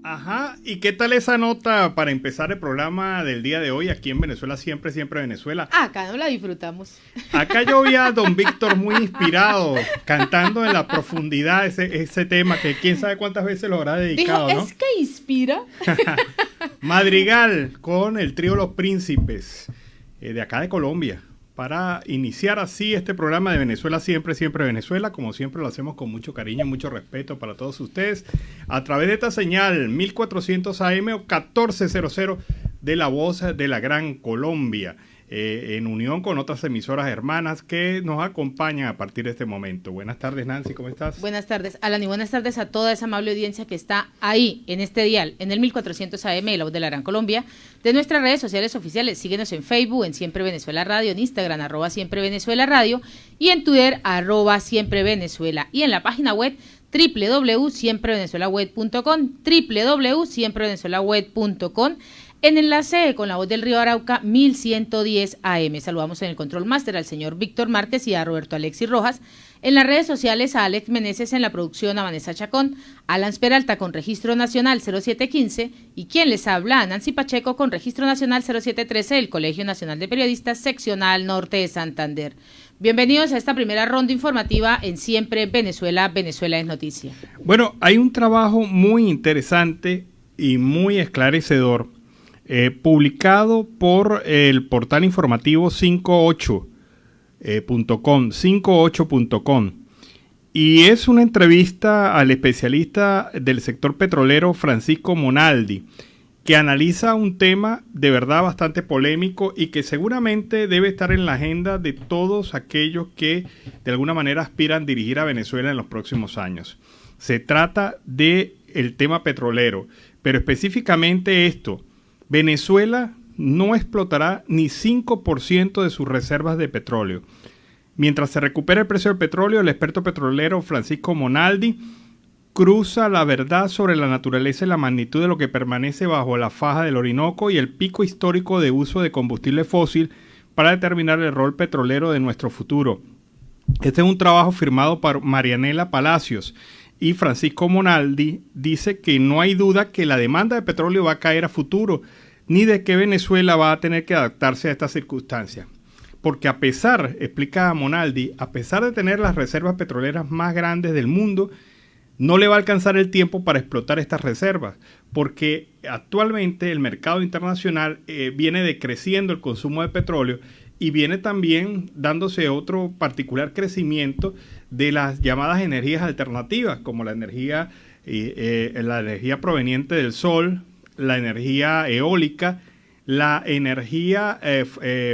Ajá, ¿y qué tal esa nota para empezar el programa del día de hoy aquí en Venezuela, siempre, siempre Venezuela? Acá no la disfrutamos. Acá yo vi a don Víctor muy inspirado, cantando en la profundidad ese tema que quién sabe cuántas veces lo habrá dedicado, Dijo, ¿no? es que inspira. Madrigal con el trío Los Príncipes, de acá de Colombia, para iniciar así este programa de Venezuela siempre, siempre Venezuela, como siempre lo hacemos con mucho cariño, mucho respeto para todos ustedes, a través de esta señal 1400 AM o 1400 de La Voz de la Gran Colombia, en unión con otras emisoras hermanas que nos acompañan a partir de este momento. Buenas tardes, Nancy, ¿cómo estás? Buenas tardes, Alan, y buenas tardes a toda esa amable audiencia que está ahí, en este dial, en el 1400 AM de La Voz de la Gran Colombia, de nuestras redes sociales oficiales. Síguenos en Facebook, en Siempre Venezuela Radio, en Instagram, @Siempre Venezuela Radio, y en Twitter, @Siempre Venezuela, y en la página web www.siemprevenezuelaweb.com, www.siemprevenezuelaweb.com, en enlace con La Voz del Río Arauca 1110 AM. Saludamos en el control máster al señor Víctor Márquez y a Roberto Alexis Rojas. En las redes sociales a Alex Meneses, en la producción a Vanessa Chacón, Alan Peralta con registro nacional 0715 y quien les habla, Nancy Pacheco con registro nacional 0713 del Colegio Nacional de Periodistas Seccional Norte de Santander. Bienvenidos a esta primera ronda informativa en Siempre Venezuela, Venezuela es Noticia. Bueno, hay un trabajo muy interesante y muy esclarecedor publicado por el portal informativo 58.com, y es una entrevista al especialista del sector petrolero Francisco Monaldi, que analiza un tema de verdad bastante polémico y que seguramente debe estar en la agenda de todos aquellos que de alguna manera aspiran a dirigir a Venezuela en los próximos años. Se trata del tema petrolero, pero específicamente esto: Venezuela no explotará ni 5% de sus reservas de petróleo. Mientras se recupera el precio del petróleo, el experto petrolero Francisco Monaldi cruza la verdad sobre la naturaleza y la magnitud de lo que permanece bajo la faja del Orinoco y el pico histórico de uso de combustible fósil para determinar el rol petrolero de nuestro futuro. Este es un trabajo firmado por Marianela Palacios, y Francisco Monaldi dice que no hay duda que la demanda de petróleo va a caer a futuro, ni de que Venezuela va a tener que adaptarse a estas circunstancias. Porque a pesar, explica Monaldi, a pesar de tener las reservas petroleras más grandes del mundo, no le va a alcanzar el tiempo para explotar estas reservas, porque actualmente el mercado internacional viene decreciendo el consumo de petróleo y viene también dándose otro particular crecimiento de las llamadas energías alternativas, como la energía proveniente del sol, la energía eólica, la energía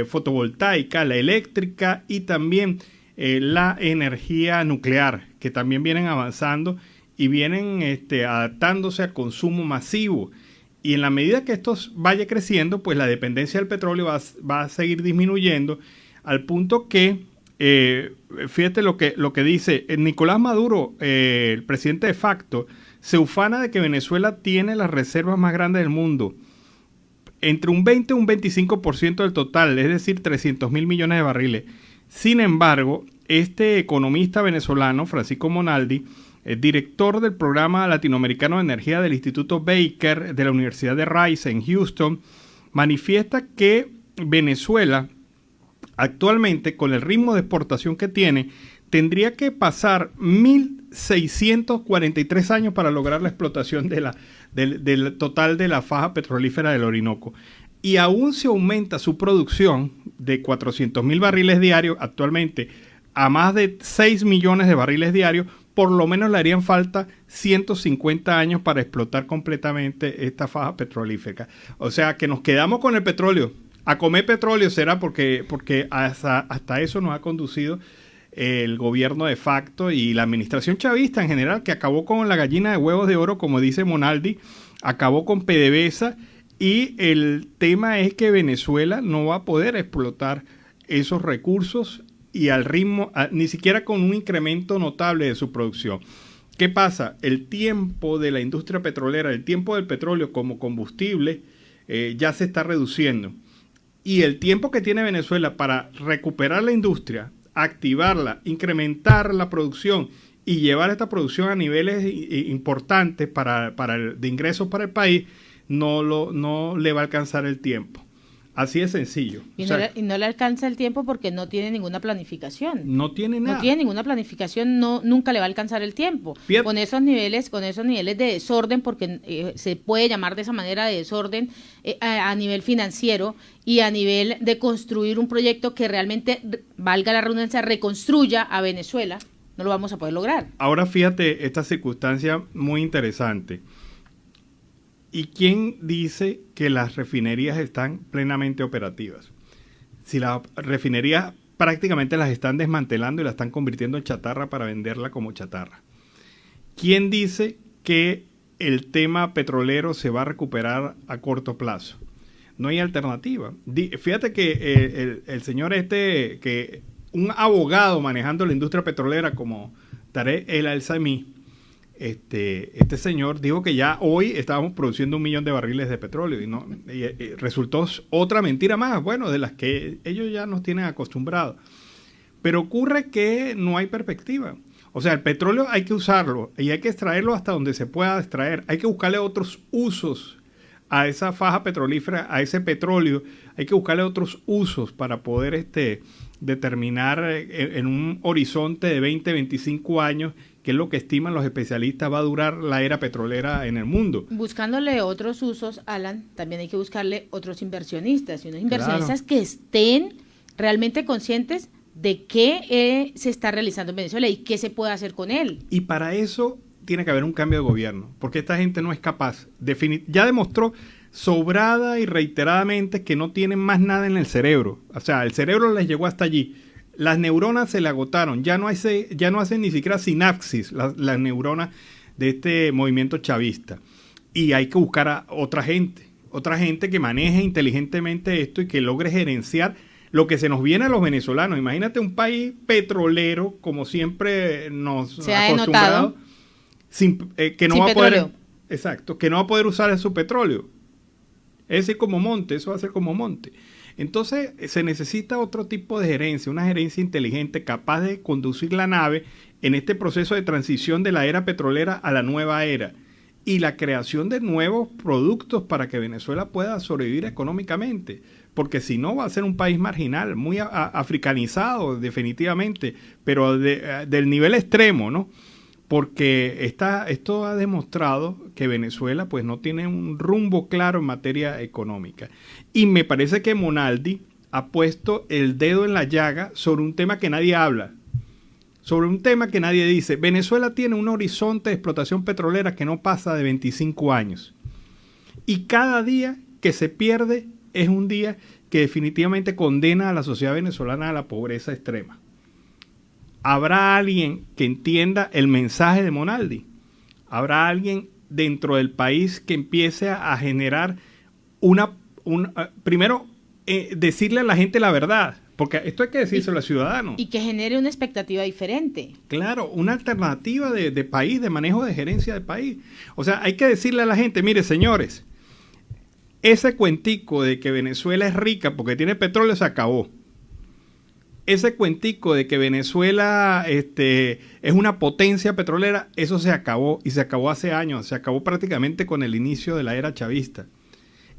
fotovoltaica, la eléctrica y también la energía nuclear, que también vienen avanzando y vienen adaptándose al consumo masivo. Y en la medida que esto vaya creciendo, pues la dependencia del petróleo va a seguir disminuyendo, al punto que, fíjate lo que dice Nicolás Maduro, el presidente de facto, se ufana de que Venezuela tiene las reservas más grandes del mundo, entre un 20 y un 25% del total, es decir, 300.000 millones de barriles. Sin embargo, este economista venezolano, Francisco Monaldi, director del programa latinoamericano de energía del Instituto Baker de la Universidad de Rice en Houston, manifiesta que Venezuela actualmente, con el ritmo de exportación que tiene, tendría que pasar 1.643 años para lograr la explotación del total de la faja petrolífera del Orinoco. Y aún se aumenta su producción de 400.000 barriles diarios actualmente a más de 6 millones de barriles diarios, por lo menos le harían falta 150 años para explotar completamente esta faja petrolífera. O sea, que nos quedamos con el petróleo. A comer petróleo será porque hasta eso nos ha conducido el gobierno de facto y la administración chavista en general, que acabó con la gallina de huevos de oro, como dice Monaldi, acabó con PDVSA, y el tema es que Venezuela no va a poder explotar esos recursos y al ritmo, ni siquiera con un incremento notable de su producción. ¿Qué pasa? El tiempo de la industria petrolera, el tiempo del petróleo como combustible ya se está reduciendo. Y el tiempo que tiene Venezuela para recuperar la industria, activarla, incrementar la producción y llevar esta producción a niveles importantes de ingresos para el país, no le va a alcanzar el tiempo. Así de sencillo. Y no le alcanza el tiempo porque no tiene ninguna planificación. No tiene nada. No tiene ninguna planificación, nunca le va a alcanzar el tiempo. Con esos niveles de desorden, porque se puede llamar de esa manera de desorden a nivel financiero y a nivel de construir un proyecto que realmente, valga la redundancia, reconstruya a Venezuela, no lo vamos a poder lograr. Ahora fíjate esta circunstancia muy interesante. ¿Y quién dice que las refinerías están plenamente operativas? Si las refinerías prácticamente las están desmantelando y las están convirtiendo en chatarra para venderla como chatarra. ¿Quién dice que el tema petrolero se va a recuperar a corto plazo? No hay alternativa. Fíjate que el señor que un abogado manejando la industria petrolera como Tarek El Al-Saimi, este señor dijo que ya hoy estábamos produciendo 1 millón de barriles de petróleo y resultó otra mentira más, bueno, de las que ellos ya nos tienen acostumbrados. Pero ocurre que no hay perspectiva. O sea, el petróleo hay que usarlo y hay que extraerlo hasta donde se pueda extraer. Hay que buscarle otros usos a esa faja petrolífera, a ese petróleo. Hay que buscarle otros usos para poder determinar en un horizonte de 20, 25 años, que es lo que estiman los especialistas va a durar la era petrolera en el mundo. Buscándole otros usos, Alan, también hay que buscarle otros inversionistas, y unos inversionistas que estén realmente conscientes de qué se está realizando en Venezuela y qué se puede hacer con él. Y para eso tiene que haber un cambio de gobierno, porque esta gente no es capaz. Ya demostró sobrada y reiteradamente que no tienen más nada en el cerebro. O sea, el cerebro les llegó hasta allí. Las neuronas se le agotaron, ya no hacen ni siquiera sinapsis las neuronas de este movimiento chavista. Y hay que buscar a otra gente que maneje inteligentemente esto y que logre gerenciar lo que se nos viene a los venezolanos. Imagínate un país petrolero, como siempre nos ha acostumbrado, que no va a poder, exacto, que no va a poder usar su petróleo. Es decir, como monte, eso va a ser como monte. Entonces se necesita otro tipo de gerencia, una gerencia inteligente capaz de conducir la nave en este proceso de transición de la era petrolera a la nueva era y la creación de nuevos productos para que Venezuela pueda sobrevivir económicamente, porque si no va a ser un país marginal, muy africanizado definitivamente, pero del nivel extremo, ¿no? Porque esto ha demostrado que Venezuela pues no tiene un rumbo claro en materia económica. Y me parece que Monaldi ha puesto el dedo en la llaga sobre un tema que nadie habla, sobre un tema que nadie dice. Venezuela tiene un horizonte de explotación petrolera que no pasa de 25 años. Y cada día que se pierde es un día que definitivamente condena a la sociedad venezolana a la pobreza extrema. ¿Habrá alguien que entienda el mensaje de Monaldi? ¿Habrá alguien dentro del país que empiece a generar primero, decirle a la gente la verdad? Porque esto hay que decírselo a los ciudadanos. Y que genere una expectativa diferente. Claro, una alternativa de país, de manejo de gerencia de país. O sea, hay que decirle a la gente, mire, señores, ese cuentico de que Venezuela es rica porque tiene petróleo se acabó. Ese cuentico de que Venezuela es una potencia petrolera, eso se acabó, y se acabó hace años, se acabó prácticamente con el inicio de la era chavista.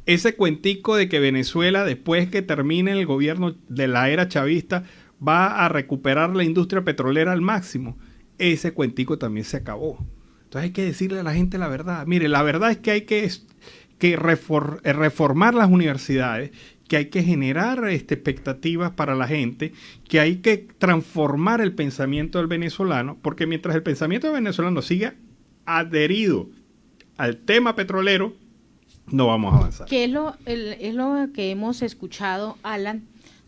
Ese cuentico de que Venezuela, después que termine el gobierno de la era chavista, va a recuperar la industria petrolera al máximo, ese cuentico también se acabó. Entonces hay que decirle a la gente la verdad. Mire, la verdad es que hay que reformar las universidades, que hay que generar expectativas para la gente, que hay que transformar el pensamiento del venezolano, porque mientras el pensamiento del venezolano siga adherido al tema petrolero, no vamos a avanzar. ¿Qué es lo que hemos escuchado, Alan,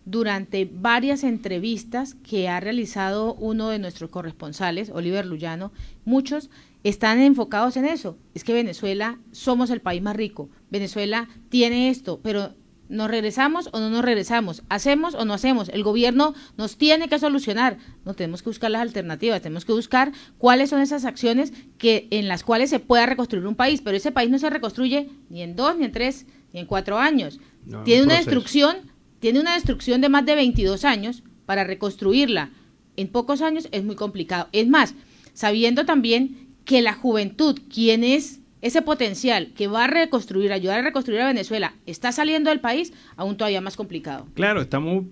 durante varias entrevistas que ha realizado uno de nuestros corresponsales, Oliver Luyano? Muchos están enfocados en eso. Es que Venezuela, somos el país más rico. Venezuela tiene esto, pero ¿nos regresamos o no nos regresamos? ¿Hacemos o no hacemos? El gobierno nos tiene que solucionar. No, tenemos que buscar las alternativas, tenemos que buscar cuáles son esas acciones en las cuales se pueda reconstruir un país, pero ese país no se reconstruye ni en 2, ni en 3, ni en 4 años. No, tiene una destrucción de más de 22 años para reconstruirla. En pocos años es muy complicado. Es más, sabiendo también que la juventud, quien es ese potencial que va a reconstruir, ayudar a reconstruir a Venezuela, está saliendo del país, aún todavía más complicado. Claro, estamos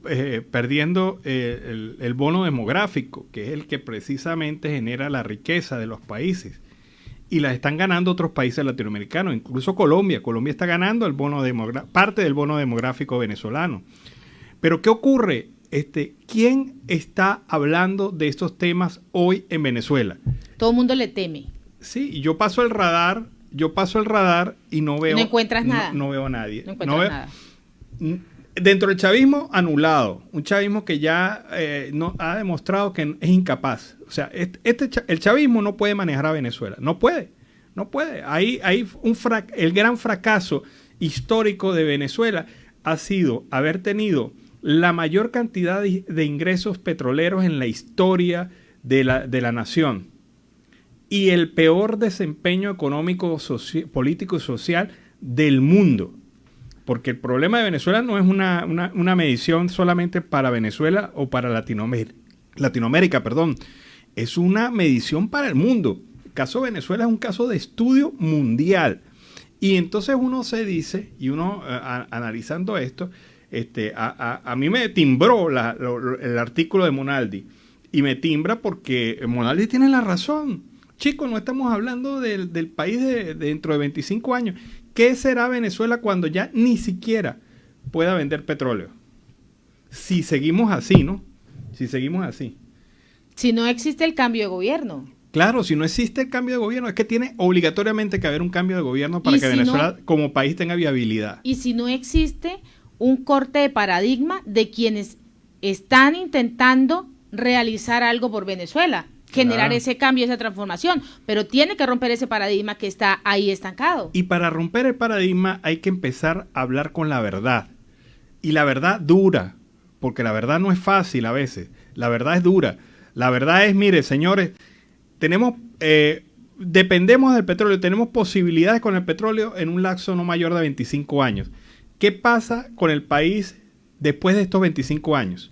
perdiendo el bono demográfico, que es el que precisamente genera la riqueza de los países. Y la están ganando otros países latinoamericanos, incluso Colombia. Colombia está ganando parte del bono demográfico venezolano. Pero ¿qué ocurre? ¿Quién está hablando de estos temas hoy en Venezuela? Todo el mundo le teme. Sí, yo paso el radar y no veo... No encuentras nada. No veo a nadie. No encuentras nada. Dentro del chavismo, anulado. Un chavismo que ya no ha demostrado que es incapaz. O sea, el chavismo no puede manejar a Venezuela. No puede. El gran fracaso histórico de Venezuela ha sido haber tenido la mayor cantidad de ingresos petroleros en la historia de la nación y el peor desempeño económico, político y social del mundo. Porque el problema de Venezuela no es una medición solamente para Venezuela o para Latinoamérica, es una medición para el mundo. El caso de Venezuela es un caso de estudio mundial. Y entonces uno se dice, y uno analizando esto, a mí me timbró el artículo de Monaldi, y me timbra porque Monaldi tiene la razón. Chicos, no estamos hablando del país dentro de 25 años. ¿Qué será Venezuela cuando ya ni siquiera pueda vender petróleo? Si seguimos así, ¿no? Si seguimos así. Si no existe el cambio de gobierno. Claro, si no existe el cambio de gobierno, es que tiene obligatoriamente que haber un cambio de gobierno para que Venezuela como país tenga viabilidad. Y si no existe un corte de paradigma de quienes están intentando realizar algo por Venezuela, generar ese cambio, esa transformación, pero tiene que romper ese paradigma que está ahí estancado. Y para romper el paradigma hay que empezar a hablar con la verdad. Y la verdad dura, porque la verdad no es fácil a veces, la verdad es dura. La verdad es, mire, señores, dependemos del petróleo, tenemos posibilidades con el petróleo en un lapso no mayor de 25 años. ¿Qué pasa con el país después de estos 25 años?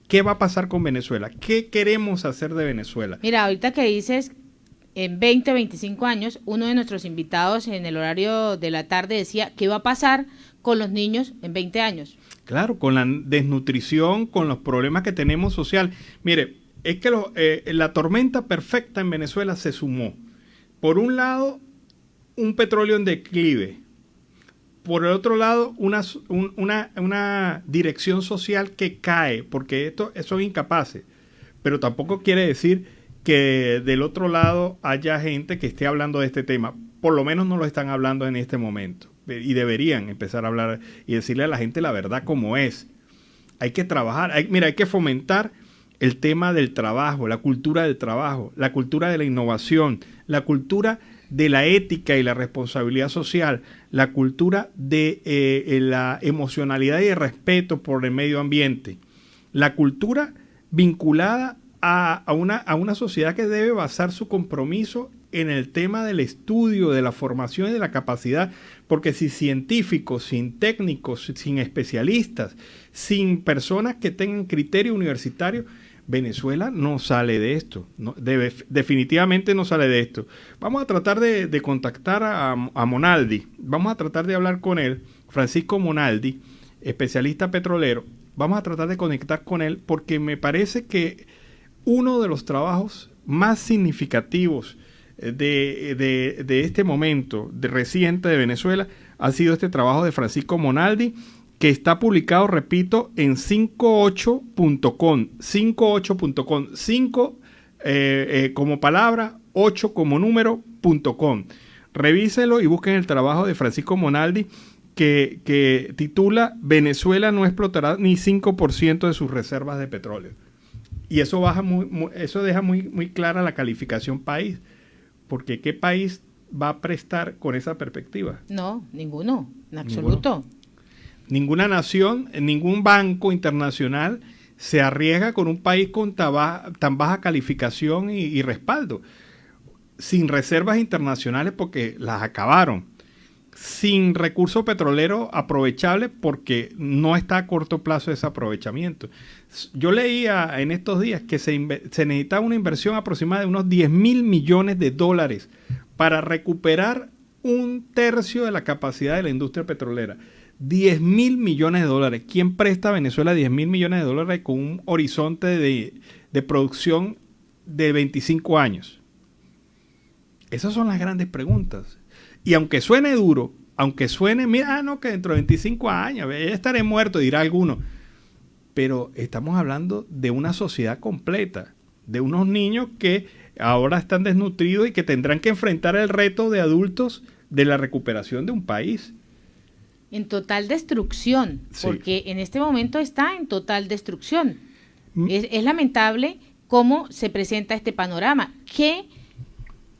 ¿Qué va a pasar con Venezuela? ¿Qué queremos hacer de Venezuela? Mira, ahorita que dices en 20, 25 años, uno de nuestros invitados en el horario de la tarde decía, ¿qué va a pasar con los niños en 20 años? Claro, con la desnutrición, con los problemas que tenemos social. Mire, es que la tormenta perfecta en Venezuela se sumó. Por un lado, un petróleo en declive. Por el otro lado, una dirección social que cae, porque son incapaces. Pero tampoco quiere decir que del otro lado haya gente que esté hablando de este tema. Por lo menos no lo están hablando en este momento. Y deberían empezar a hablar y decirle a la gente la verdad como es. Hay que trabajar. Hay que fomentar el tema del trabajo, la cultura del trabajo, la cultura de la innovación, la cultura de la ética y la responsabilidad social, la cultura de la emocionalidad y el respeto por el medio ambiente, la cultura vinculada a una sociedad que debe basar su compromiso en el tema del estudio, de la formación y de la capacidad, porque sin científicos, sin técnicos, sin especialistas, sin personas que tengan criterio universitario, Venezuela no sale de esto, definitivamente no sale de esto. Vamos a tratar de contactar a Monaldi, vamos a tratar de hablar con él, Francisco Monaldi, especialista petrolero, vamos a tratar de conectar con él porque me parece que uno de los trabajos más significativos de este momento reciente de Venezuela ha sido este trabajo de Francisco Monaldi, que está publicado, repito, en 58.com, 5 como palabra, 8 como número.com. Revíselo y busquen el trabajo de Francisco Monaldi que titula Venezuela no explotará ni 5% de sus reservas de petróleo. Y eso deja muy clara la calificación país, porque ¿qué país va a prestar con esa perspectiva? No, ninguno, en absoluto. Ninguna nación, ningún banco internacional se arriesga con un país con tan baja calificación y respaldo, sin reservas internacionales porque las acabaron. sin recurso petrolero aprovechable porque no está a corto plazo ese aprovechamiento. Yo leía en estos días que se necesitaba una inversión aproximada de unos 10.000 millones de dólares para recuperar un tercio de la capacidad de la industria petrolera. 10.000 millones de dólares. ¿Quién presta a Venezuela 10.000 millones de dólares con un horizonte de producción de 25 años? Esas son las grandes preguntas. Y aunque suene duro, aunque suene, mira, no, que dentro de 25 años ya estaré muerto, dirá alguno. Pero estamos hablando de una sociedad completa, de unos niños que ahora están desnutridos y que tendrán que enfrentar el reto de adultos de la recuperación de un país. En total destrucción, sí. Porque en este momento está en total destrucción. Es lamentable cómo se presenta este panorama. ¿Qué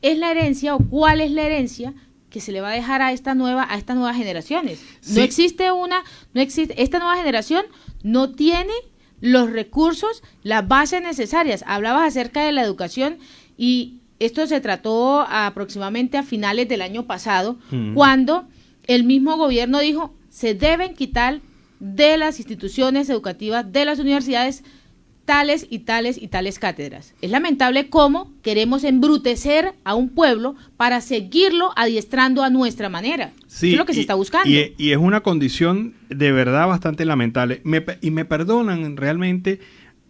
es la herencia o cuál es la herencia que se le va a dejar a estas nuevas generaciones? Sí. Esta nueva generación no tiene los recursos, las bases necesarias. Hablabas acerca de la educación y esto se trató aproximadamente a finales del año pasado, cuando el mismo gobierno dijo se deben quitar de las instituciones educativas, de las universidades, tales y tales y tales cátedras. Es lamentable cómo queremos embrutecer a un pueblo para seguirlo adiestrando a nuestra manera. Sí, eso es lo que se está buscando. Y es una condición de verdad bastante lamentable. Me perdonan realmente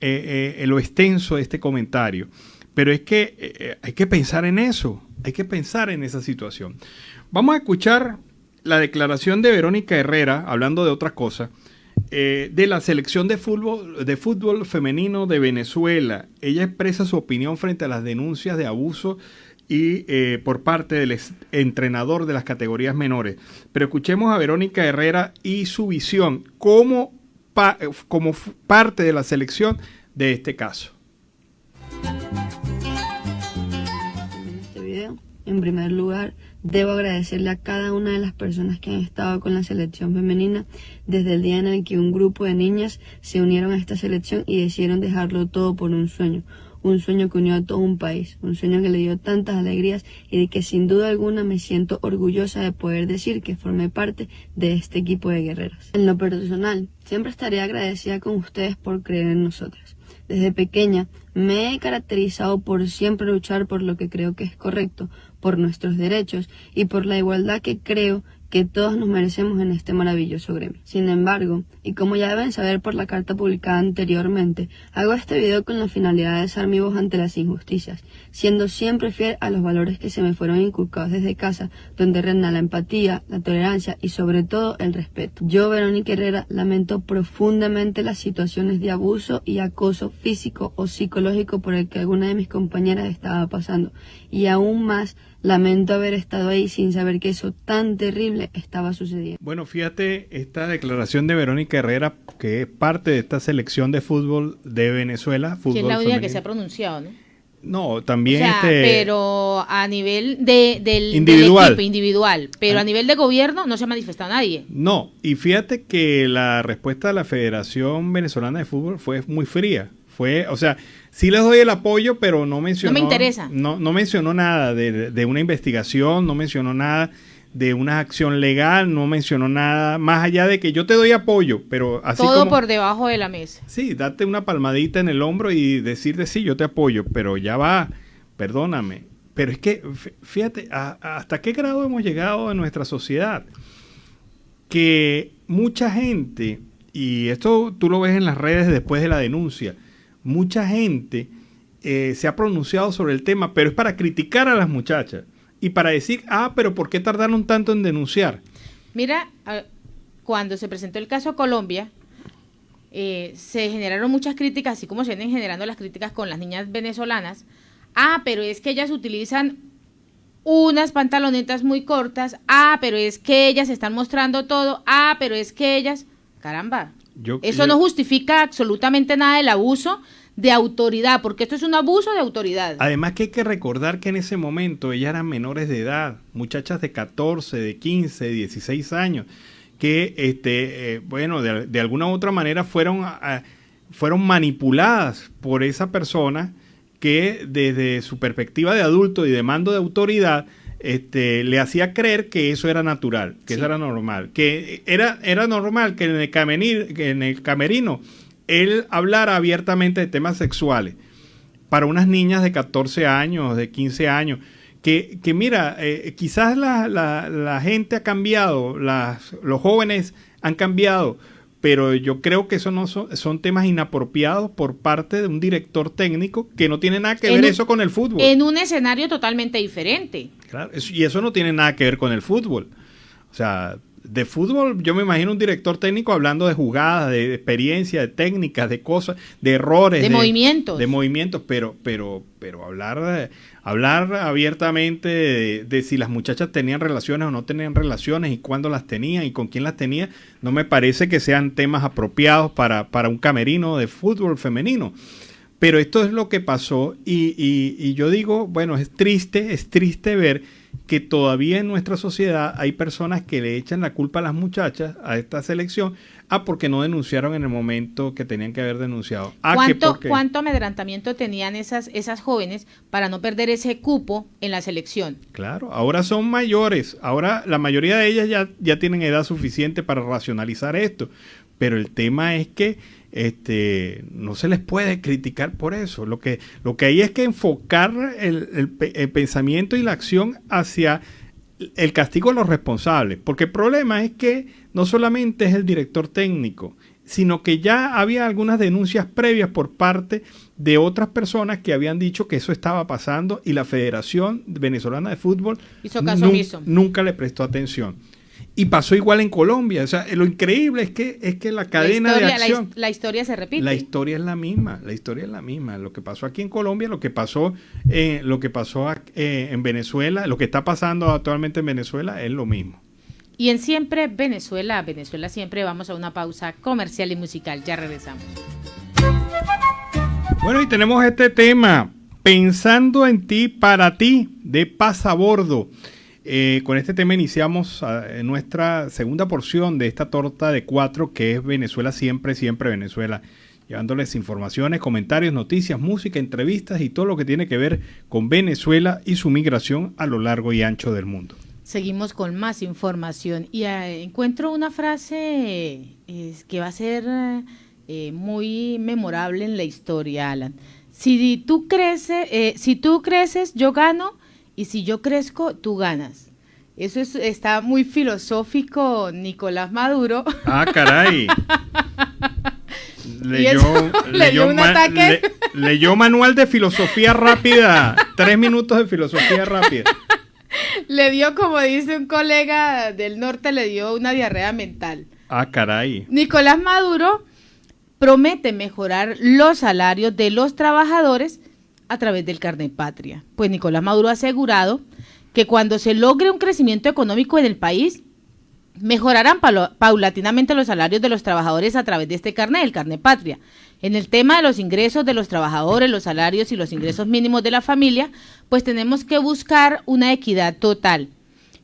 lo extenso de este comentario, pero es que hay que pensar en eso, hay que pensar en esa situación. Vamos a escuchar la declaración de Verónica Herrera, hablando de otra cosa, de la selección de fútbol femenino de Venezuela. Ella expresa su opinión frente a las denuncias de abuso y por parte del entrenador de las categorías menores. Pero escuchemos a Verónica Herrera y su visión como parte de la selección de este caso. En este video, en primer lugar, debo agradecerle a cada una de las personas que han estado con la selección femenina desde el día en el que un grupo de niñas se unieron a esta selección y decidieron dejarlo todo por un sueño que unió a todo un país, un sueño que le dio tantas alegrías y de que sin duda alguna me siento orgullosa de poder decir que formé parte de este equipo de guerreras. En lo personal, siempre estaré agradecida con ustedes por creer en nosotras. Desde pequeña me he caracterizado por siempre luchar por lo que creo que es correcto, por nuestros derechos y por la igualdad que creo que todos nos merecemos en este maravilloso gremio. Sin embargo, y como ya deben saber por la carta publicada anteriormente, hago este video con la finalidad de alzar mi voz ante las injusticias, siendo siempre fiel a los valores que se me fueron inculcados desde casa, donde reina la empatía, la tolerancia y sobre todo el respeto. Yo, Verónica Herrera, lamento profundamente las situaciones de abuso y acoso físico o psicológico por el que alguna de mis compañeras estaba pasando, y aún más lamento haber estado ahí sin saber que eso tan terrible estaba sucediendo. Bueno, fíjate esta declaración de Verónica Herrera, que es parte de esta selección de fútbol de Venezuela. Fútbol que es la única femenino. Que se ha pronunciado, ¿no? No, también o sea, pero a nivel del equipo individual, pero a nivel de gobierno no se ha manifestado nadie. No, y fíjate que la respuesta de la Federación Venezolana de Fútbol fue muy fría. O sea, sí les doy el apoyo, pero no mencionó. No me interesa. No mencionó nada de una investigación, no mencionó nada de una acción legal, no mencionó nada más allá de que yo te doy apoyo, pero así todo como, por debajo de la mesa. Sí, date una palmadita en el hombro y decirte sí, yo te apoyo, pero ya va, perdóname. Pero es que, fíjate, hasta qué grado hemos llegado en nuestra sociedad, que mucha gente, y esto tú lo ves en las redes después de la denuncia, mucha gente se ha pronunciado sobre el tema, pero es para criticar a las muchachas y para decir, pero ¿por qué tardaron tanto en denunciar? Mira, cuando se presentó el caso Colombia, se generaron muchas críticas, así como se vienen generando las críticas con las niñas venezolanas. Pero es que ellas utilizan unas pantalonetas muy cortas. Pero es que ellas están mostrando todo. Pero es que ellas... Caramba. Eso no justifica absolutamente nada del abuso de autoridad, porque esto es un abuso de autoridad. Además que hay que recordar que en ese momento ellas eran menores de edad, muchachas de 14, de 15, 16 años, que de alguna u otra manera fueron manipuladas por esa persona que desde su perspectiva de adulto y de mando de autoridad le hacía creer que eso era natural, que eso era normal, que era normal que en el camerino él hablara abiertamente de temas sexuales para unas niñas de 14 años, de 15 años, que mira, quizás la gente ha cambiado, los jóvenes han cambiado, pero yo creo que eso no son temas inapropiados por parte de un director técnico que no tiene nada que ver eso con el fútbol. En un escenario totalmente diferente. Claro, y eso no tiene nada que ver con el fútbol. O sea, de fútbol yo me imagino un director técnico hablando de jugadas, de experiencia, de técnicas, de cosas, de errores. De movimientos. De movimientos, pero hablar abiertamente de si las muchachas tenían relaciones o no tenían relaciones y cuándo las tenían y con quién las tenían, no me parece que sean temas apropiados para un camerino de fútbol femenino. Pero esto es lo que pasó y yo digo, bueno, es triste ver que todavía en nuestra sociedad hay personas que le echan la culpa a las muchachas, a esta selección, porque no denunciaron en el momento que tenían que haber denunciado. ¿Cuánto amedrantamiento tenían esas jóvenes para no perder ese cupo en la selección? Claro, ahora son mayores, ahora la mayoría de ellas ya tienen edad suficiente para racionalizar esto, pero el tema es que no se les puede criticar por eso. Lo que hay es que enfocar el pensamiento y la acción hacia el castigo a los responsables, porque el problema es que no solamente es el director técnico, sino que ya había algunas denuncias previas por parte de otras personas que habían dicho que eso estaba pasando y la Federación Venezolana de Fútbol hizo caso omiso. Nunca le prestó atención. Y pasó igual en Colombia. O sea, lo increíble es que la cadena de acción... La historia se repite. La historia es la misma. Lo que pasó aquí en Colombia, lo que pasó en Venezuela, lo que está pasando actualmente en Venezuela es lo mismo. Y en Siempre Venezuela siempre, vamos a una pausa comercial y musical. Ya regresamos. Bueno, y tenemos este tema, Pensando en ti, para ti, de Pasabordo. Con este tema iniciamos nuestra segunda porción de esta torta de 4 que es Venezuela siempre, siempre Venezuela, llevándoles informaciones, comentarios, noticias, música, entrevistas y todo lo que tiene que ver con Venezuela y su migración a lo largo y ancho del mundo. Seguimos con más información y encuentro una frase que va a ser muy memorable en la historia, Alan. Si tú creces, yo gano. Y si yo crezco, tú ganas. Eso está muy filosófico, Nicolás Maduro. Ah, caray. Leyó un ataque. Leyó manual de filosofía rápida. 3 minutos de filosofía rápida. Le dio, como dice un colega del norte, le dio una diarrea mental. Ah, caray. Nicolás Maduro promete mejorar los salarios de los trabajadores a través del Carnet Patria. Pues Nicolás Maduro ha asegurado que cuando se logre un crecimiento económico en el país, mejorarán paulatinamente los salarios de los trabajadores a través de este carnet, el Carnet Patria. En el tema de los ingresos de los trabajadores, los salarios y los ingresos mínimos de la familia, pues tenemos que buscar una equidad total,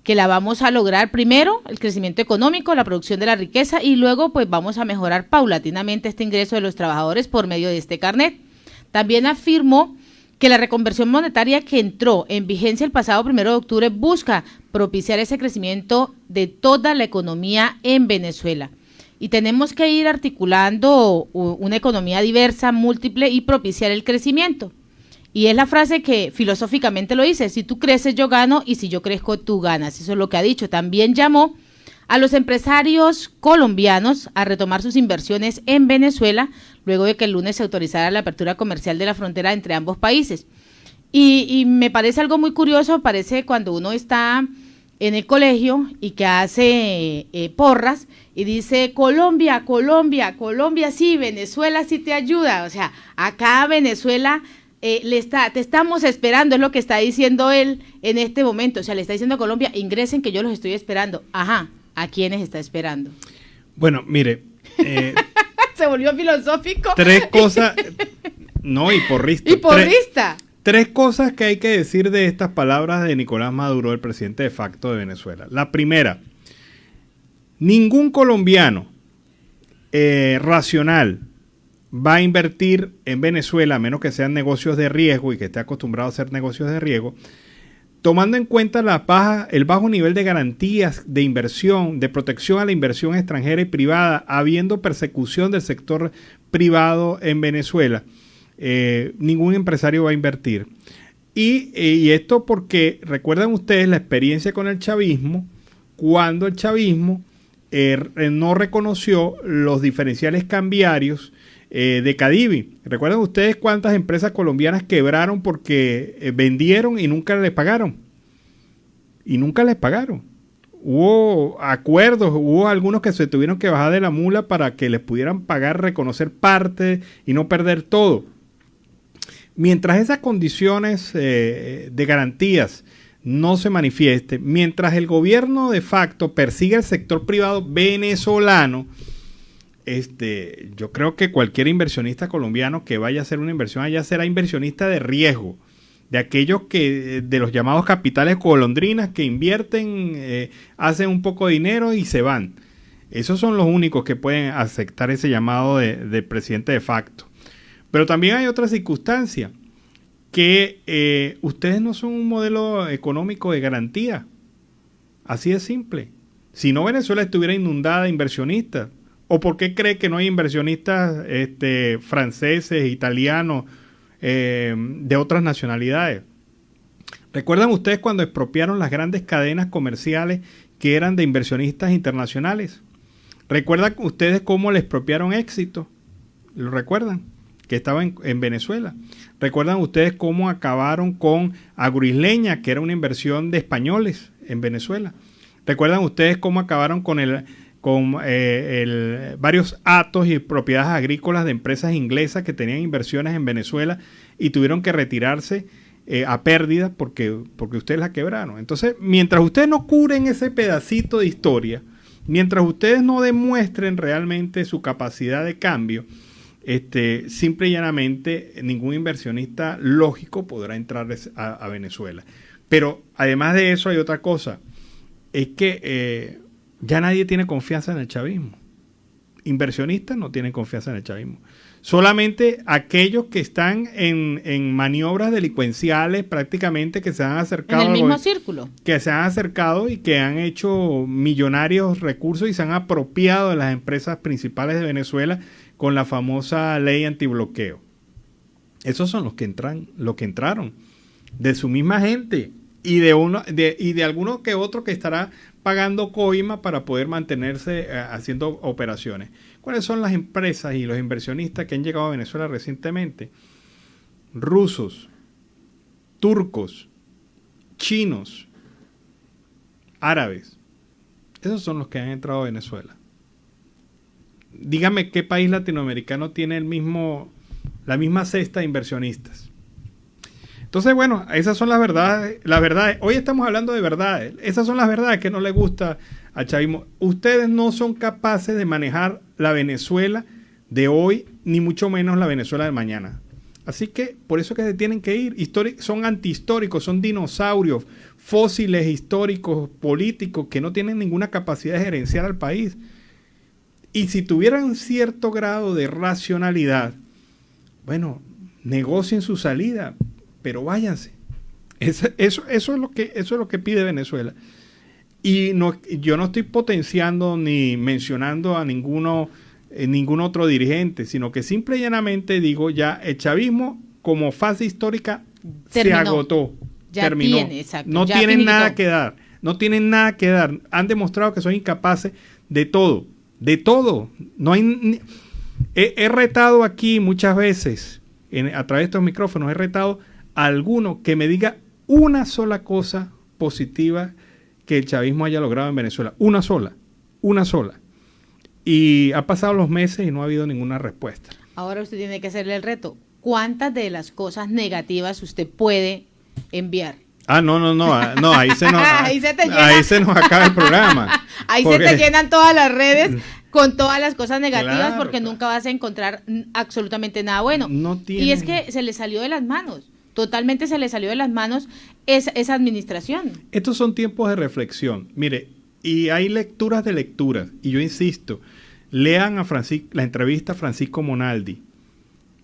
que la vamos a lograr primero, el crecimiento económico, la producción de la riqueza, y luego pues vamos a mejorar paulatinamente este ingreso de los trabajadores por medio de este carnet. También afirmó que la reconversión monetaria que entró en vigencia el pasado 1 de octubre busca propiciar ese crecimiento de toda la economía en Venezuela. Y tenemos que ir articulando una economía diversa, múltiple y propiciar el crecimiento. Y es la frase que filosóficamente lo dice, si tú creces yo gano y si yo crezco tú ganas. Eso es lo que ha dicho. También llamó a los empresarios colombianos a retomar sus inversiones en Venezuela, luego de que el lunes se autorizara la apertura comercial de la frontera entre ambos países. Y me parece algo muy curioso, parece cuando uno está en el colegio y que hace porras y dice Colombia, Colombia, Colombia sí, Venezuela sí te ayuda. O sea, acá Venezuela te estamos esperando, es lo que está diciendo él en este momento. O sea, le está diciendo a Colombia, ingresen que yo los estoy esperando. Ajá. ¿A quiénes está esperando? Bueno, mire. Se volvió filosófico. 3 cosas. No, y porrista. Y porrista. 3 cosas que hay que decir de estas palabras de Nicolás Maduro, el presidente de facto de Venezuela. La primera, ningún colombiano racional va a invertir en Venezuela, a menos que sean negocios de riesgo y que esté acostumbrado a hacer negocios de riesgo, tomando en cuenta el bajo nivel de garantías de inversión, de protección a la inversión extranjera y privada, habiendo persecución del sector privado en Venezuela, ningún empresario va a invertir. Y esto porque recuerdan ustedes la experiencia con el chavismo, cuando el chavismo no reconoció los diferenciales cambiarios de Cadivi. ¿Recuerdan ustedes cuántas empresas colombianas quebraron porque vendieron y nunca les pagaron? Y nunca les pagaron. Hubo acuerdos, hubo algunos que se tuvieron que bajar de la mula para que les pudieran pagar, reconocer parte y no perder todo. Mientras esas condiciones de garantías no se manifiesten, mientras el gobierno de facto persigue el sector privado venezolano, yo creo que cualquier inversionista colombiano que vaya a hacer una inversión allá será inversionista de riesgo, de aquellos de los llamados capitales golondrinas que invierten, hacen un poco de dinero y se van. Esos son los únicos que pueden aceptar ese llamado del presidente de facto. Pero también hay otra circunstancia, que ustedes no son un modelo económico de garantía. Así de simple. Si no, Venezuela estuviera inundada de inversionistas. ¿O por qué cree que no hay inversionistas franceses, italianos, de otras nacionalidades? ¿Recuerdan ustedes cuando expropiaron las grandes cadenas comerciales que eran de inversionistas internacionales? ¿Recuerdan ustedes cómo le expropiaron Éxito? ¿Lo recuerdan? Que estaba en Venezuela. ¿Recuerdan ustedes cómo acabaron con Agroisleña, que era una inversión de españoles en Venezuela? ¿Recuerdan ustedes cómo acabaron con varios atos y propiedades agrícolas de empresas inglesas que tenían inversiones en Venezuela y tuvieron que retirarse a pérdida porque ustedes la quebraron? Entonces, mientras ustedes no cubren ese pedacito de historia, mientras ustedes no demuestren realmente su capacidad de cambio, simple y llanamente ningún inversionista lógico podrá entrar a Venezuela. Pero además de eso hay otra cosa, es que ya nadie tiene confianza en el chavismo. Inversionistas no tienen confianza en el chavismo. Solamente aquellos que están en maniobras delincuenciales prácticamente, que se han acercado. En el mismo círculo. Que se han acercado y que han hecho millonarios recursos y se han apropiado de las empresas principales de Venezuela con la famosa ley antibloqueo. Esos son los que entraron de su misma gente y de alguno que otro que estará pagando coima para poder mantenerse haciendo operaciones. ¿Cuáles son las empresas y los inversionistas que han llegado a Venezuela recientemente? Rusos, turcos, chinos, árabes. Esos son los que han entrado a Venezuela. Dígame qué país latinoamericano tiene la misma cesta de inversionistas. Entonces, bueno, esas son las verdades. Hoy estamos hablando de verdades. Esas son las verdades que no le gusta al chavismo. Ustedes no son capaces de manejar la Venezuela de hoy, ni mucho menos la Venezuela de mañana. Así que por eso que se tienen que ir. Son antihistóricos, son dinosaurios, fósiles históricos, políticos, que no tienen ninguna capacidad de gerenciar al país. Y si tuvieran cierto grado de racionalidad, bueno, negocien su salida, pero váyanse. Eso es lo que pide Venezuela. Y yo no estoy potenciando ni mencionando a ningún otro dirigente, sino que simple y llanamente digo, ya el chavismo como fase histórica terminó. Se agotó. Terminó. No ya tienen finito. nada que dar. No tienen nada que dar. Han demostrado que son incapaces de todo. De todo. No hay he retado aquí muchas veces, a través de estos micrófonos, he retado a alguno que me diga una sola cosa positiva que el chavismo haya logrado en Venezuela. Una sola. Y ha pasado los meses y no ha habido ninguna respuesta. Ahora usted tiene que hacerle el reto. ¿Cuántas de las cosas negativas usted puede enviar? No, ahí se nos, ahí se nos acaba el programa. Ahí se te llenan todas las redes con todas las cosas negativas, porque nunca vas a encontrar absolutamente nada bueno. Y es que se le salió de las manos. Totalmente se le salió de las manos esa administración. Estos son tiempos de reflexión. Mire, y hay lecturas de lecturas. Y yo insisto, lean la entrevista a Francisco Monaldi.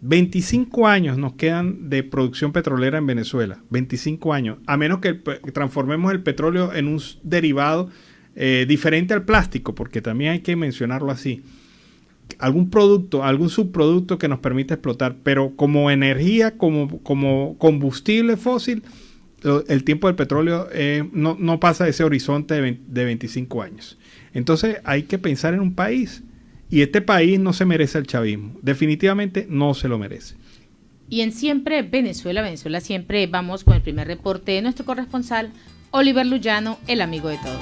25 años nos quedan de producción petrolera en Venezuela, 25 años, a menos que transformemos el petróleo en un derivado diferente al plástico, porque también hay que mencionarlo así. Algún producto, algún subproducto que nos permita explotar, pero como energía, como combustible fósil, el tiempo del petróleo no pasa ese horizonte de 25 años. Entonces hay que pensar en un país, y este país no se merece el chavismo, definitivamente no se lo merece. Y en Siempre Venezuela siempre, vamos con el primer reporte de nuestro corresponsal, Oliver Luyano, el amigo de todos.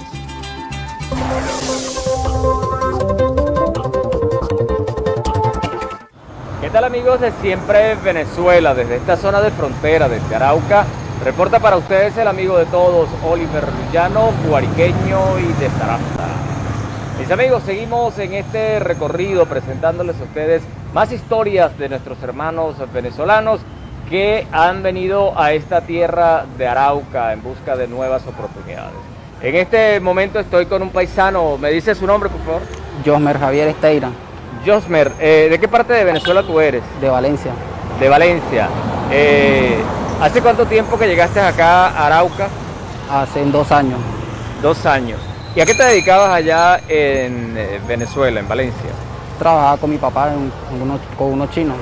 ¿Qué tal, amigos de Siempre Venezuela? Desde esta zona de frontera, desde Arauca, reporta para ustedes el amigo de todos, Oliver Luyano, guariqueño y de Sarasta. Mis amigos, seguimos en este recorrido presentándoles a ustedes más historias de nuestros hermanos venezolanos que han venido a esta tierra de Arauca en busca de nuevas oportunidades. En este momento estoy con un paisano. ¿Me dice su nombre, por favor? Josmer Javier Esteira. Josmer, ¿de qué parte de Venezuela tú eres? De Valencia. De Valencia. ¿Hace cuánto tiempo que llegaste acá a Arauca? Hace 2 años. 2 años. ¿Y a qué te dedicabas allá en Venezuela, en Valencia? Trabajaba con mi papá con unos chinos.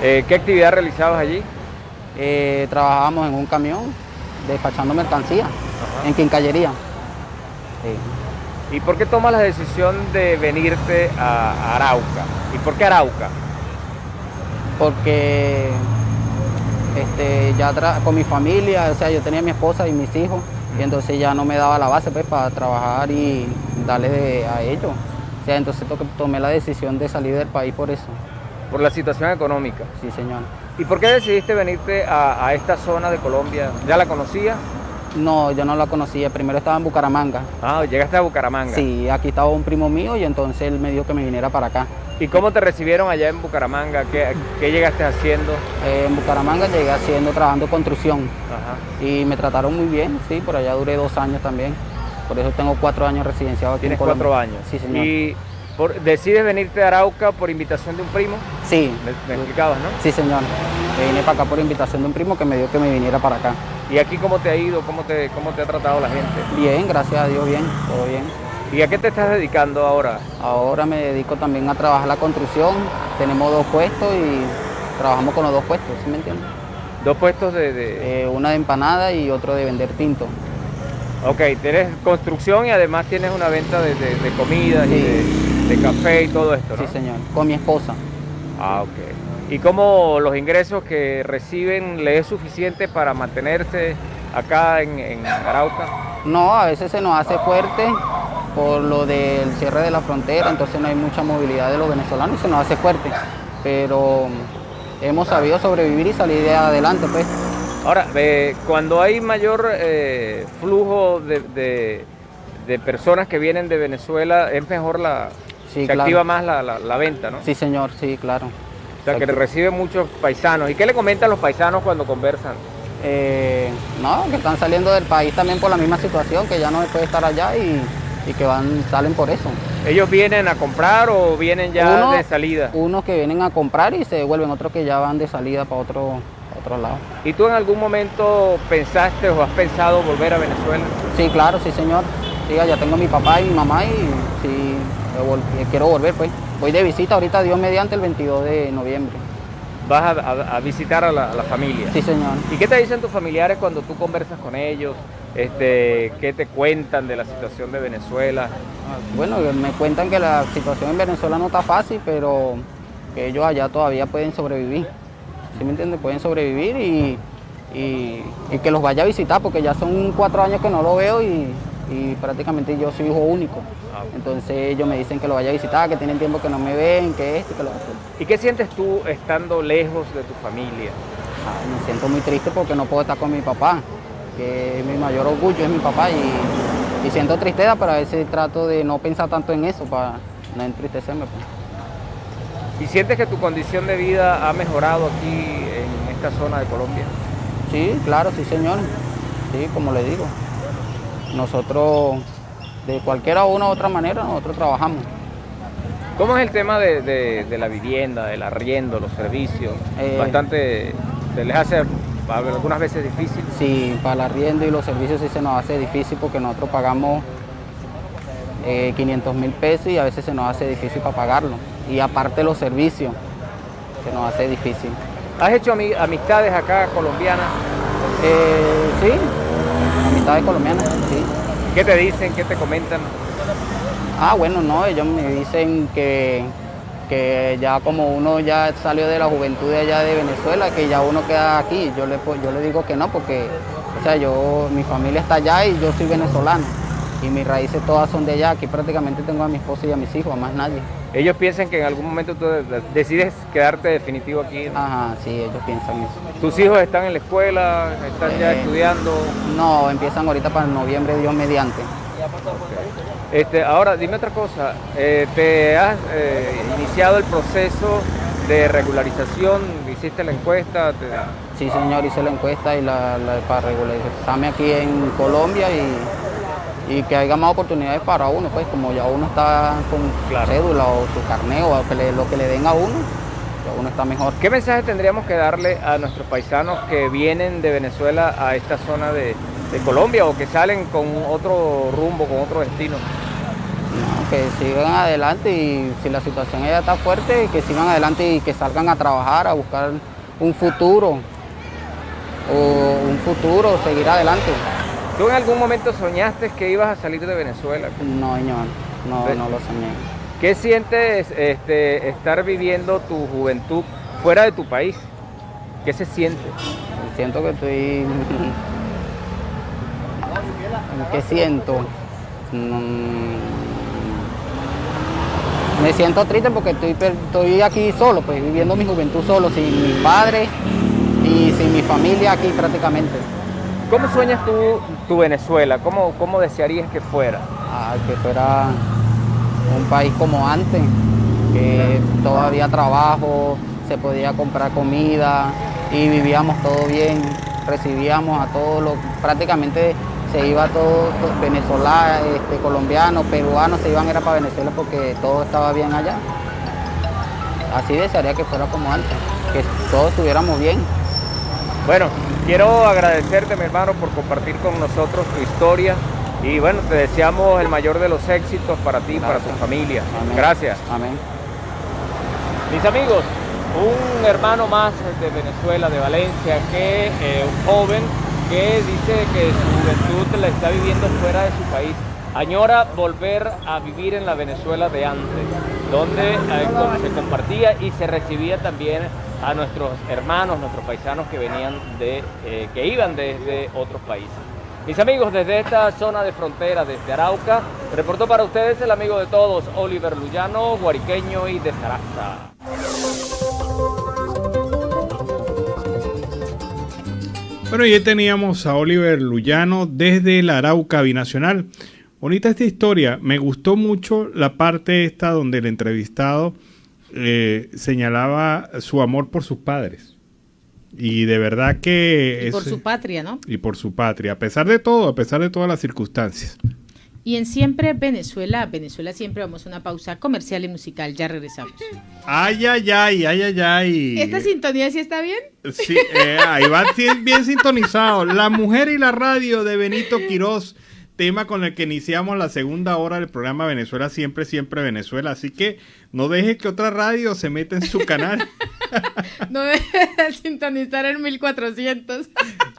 ¿Qué actividad realizabas allí? Trabajábamos en un camión despachando mercancía. Ajá. En quincallería. Sí. ¿Y por qué tomas la decisión de venirte a Arauca? ¿Y por qué Arauca? Porque con mi familia, o sea, yo tenía mi esposa y mis hijos, y entonces ya no me daba la base pues para trabajar y darle a ellos. O sea, entonces tomé la decisión de salir del país por eso. ¿Por la situación económica? Sí, señor. ¿Y por qué decidiste venirte a esta zona de Colombia? ¿Ya la conocías? No, yo no la conocía. Primero estaba en Bucaramanga. Ah, llegaste a Bucaramanga. Sí, aquí estaba un primo mío y entonces él me dijo que me viniera para acá. ¿Y cómo te recibieron allá en Bucaramanga? ¿Qué llegaste haciendo? En Bucaramanga llegué trabajando construcción. Ajá. Y me trataron muy bien, sí, por allá duré 2 años también. Por eso tengo 4 años residenciado aquí en Colombia. ¿Tienes 4 años? Sí, señor. ¿Y decides venirte a Arauca por invitación de un primo? Sí. ¿Me explicabas, no? Sí, señor. Me vine para acá por invitación de un primo que me dijo que me viniera para acá. ¿Y aquí cómo te ha ido? ¿Cómo te ha tratado la gente? Bien, gracias a Dios, bien, todo bien. ¿Y a qué te estás dedicando ahora? Ahora me dedico también a trabajar la construcción. Tenemos 2 puestos y trabajamos con los 2 puestos, ¿sí me entiendes? 2 puestos una de empanada y otro de vender tinto. Ok, tienes construcción y además tienes una venta de comida, sí, y de café y todo esto, ¿no? Sí, señor, con mi esposa. Ah, ok. ¿Y cómo los ingresos que reciben les es suficiente para mantenerse acá en Arauca? No, a veces se nos hace fuerte por lo del cierre de la frontera, entonces no hay mucha movilidad de los venezolanos y se nos hace fuerte. Pero hemos sabido sobrevivir y salir de adelante, pues. Ahora, cuando hay mayor flujo de personas que vienen de Venezuela, es mejor sí, se activa más la venta, ¿no? Sí, señor, sí, claro. O sea, que reciben muchos paisanos. ¿Y qué le comentan los paisanos cuando conversan? No, que están saliendo del país también por la misma situación, que ya no se puede estar allá y que salen por eso. ¿Ellos vienen a comprar o vienen ya de salida? Unos que vienen a comprar y se devuelven, otros que ya van de salida para otro lado. ¿Y tú en algún momento pensaste o has pensado volver a Venezuela? Sí, claro, sí, señor. Sí, ya tengo a mi papá y mi mamá y sí, quiero volver, pues. Voy de visita ahorita, Dios mediante, el 22 de noviembre. ¿Vas a visitar a la familia? Sí, señor. ¿Y qué te dicen tus familiares cuando tú conversas con ellos? ¿Qué te cuentan de la situación de Venezuela? Bueno, me cuentan que la situación en Venezuela no está fácil, pero que ellos allá todavía pueden sobrevivir. ¿Sí me entiendes? Pueden sobrevivir y que los vaya a visitar, porque ya son 4 años que no lo veo y prácticamente yo soy hijo único. Entonces ellos me dicen que lo vaya a visitar, que tienen tiempo que no me ven, que esto, que lo otro. ¿Y qué sientes tú estando lejos de tu familia? Me siento muy triste porque no puedo estar con mi papá, que es mi mayor orgullo, es mi papá, y siento tristeza, pero a veces trato de no pensar tanto en eso para no entristecerme. ¿Y sientes que tu condición de vida ha mejorado aquí en esta zona de Colombia? Sí, claro, sí, señor. Sí, como le digo. Nosotros, de cualquiera una u otra manera, nosotros trabajamos. ¿Cómo es el tema de la vivienda, del arriendo, los servicios? Bastante, ¿se les hace algunas veces difícil? Sí, para el arriendo y los servicios sí se nos hace difícil porque nosotros pagamos 500.000 pesos y a veces se nos hace difícil para pagarlo. Y aparte los servicios, se nos hace difícil. ¿Has hecho amistades acá colombianas? Sí, amistades colombianas, sí. ¿Qué te dicen? ¿Qué te comentan? Bueno, no, ellos me dicen que ya como uno ya salió de la juventud de allá de Venezuela, que ya uno queda aquí. Yo le digo que no, porque o sea, mi familia está allá y yo soy venezolano. Y mis raíces todas son de allá. Aquí prácticamente tengo a mi esposa y a mis hijos, a más nadie. Ellos piensan que en algún momento tú decides quedarte definitivo aquí, ¿no? Ajá, sí, ellos piensan eso. ¿Tus hijos están en la escuela? ¿Están ya estudiando? No, empiezan ahorita para noviembre, Dios mediante. Ahora, dime otra cosa. ¿Te has iniciado el proceso de regularización? ¿Hiciste la encuesta? Sí, señor, hice la encuesta y para regularizarme aquí en Colombia y que haya más oportunidades para uno, pues como ya uno está con cédula o su carnet o lo que le den a uno, ya uno está mejor. ¿Qué mensaje tendríamos que darle a nuestros paisanos que vienen de Venezuela a esta zona de Colombia o que salen con otro rumbo, con otro destino? No, que sigan adelante y si la situación ya está fuerte, que sigan adelante y que salgan a trabajar, a buscar un futuro, seguir adelante. ¿Tú en algún momento soñaste que ibas a salir de Venezuela? No, señor, no lo soñé. ¿Qué sientes estar viviendo tu juventud fuera de tu país? ¿Qué se siente? Siento que estoy... ¿Qué siento? Me siento triste porque estoy aquí solo, pues viviendo mi juventud solo, sin mi padre y sin mi familia aquí prácticamente. ¿Cómo sueñas tu Venezuela? ¿Cómo desearías que fuera? Que fuera un país como antes, que todavía trabajo, se podía comprar comida y vivíamos todo bien, recibíamos a todos prácticamente se iba todo venezolano, colombiano, peruano, se iban era para Venezuela porque todo estaba bien allá. Así desearía que fuera como antes, que todos estuviéramos bien. Bueno, quiero agradecerte, mi hermano, por compartir con nosotros tu historia y bueno, te deseamos el mayor de los éxitos para ti y para tu familia. Amén. Gracias. Amén. Mis amigos, un hermano más de Venezuela, de Valencia, que un joven que dice que su juventud la está viviendo fuera de su país. Añora volver a vivir en la Venezuela de antes, donde se compartía y se recibía también a nuestros hermanos, nuestros paisanos que venían que iban desde otros países. Mis amigos, desde esta zona de frontera, desde Arauca, reportó para ustedes el amigo de todos, Oliver Luyano, guariqueño y de Sarasta. Bueno, ya teníamos a Oliver Luyano desde la Arauca Binacional. Bonita esta historia. Me gustó mucho la parte esta donde el entrevistado señalaba su amor por sus padres. Y de verdad que... Y por su patria, ¿no? Y por su patria, a pesar de todo, a pesar de todas las circunstancias. Y en Siempre Venezuela, siempre vamos a una pausa comercial y musical. Ya regresamos. Ay, ay, ay, ay, ay, ay. ¿Esta sintonía sí está bien? Sí, ahí va bien sintonizado. La mujer y la radio de Benito Quirós, tema con el que iniciamos la segunda hora del programa Venezuela Siempre, Siempre Venezuela. Así que no deje que otra radio se meta en su canal. No deje de sintonizar el 1400.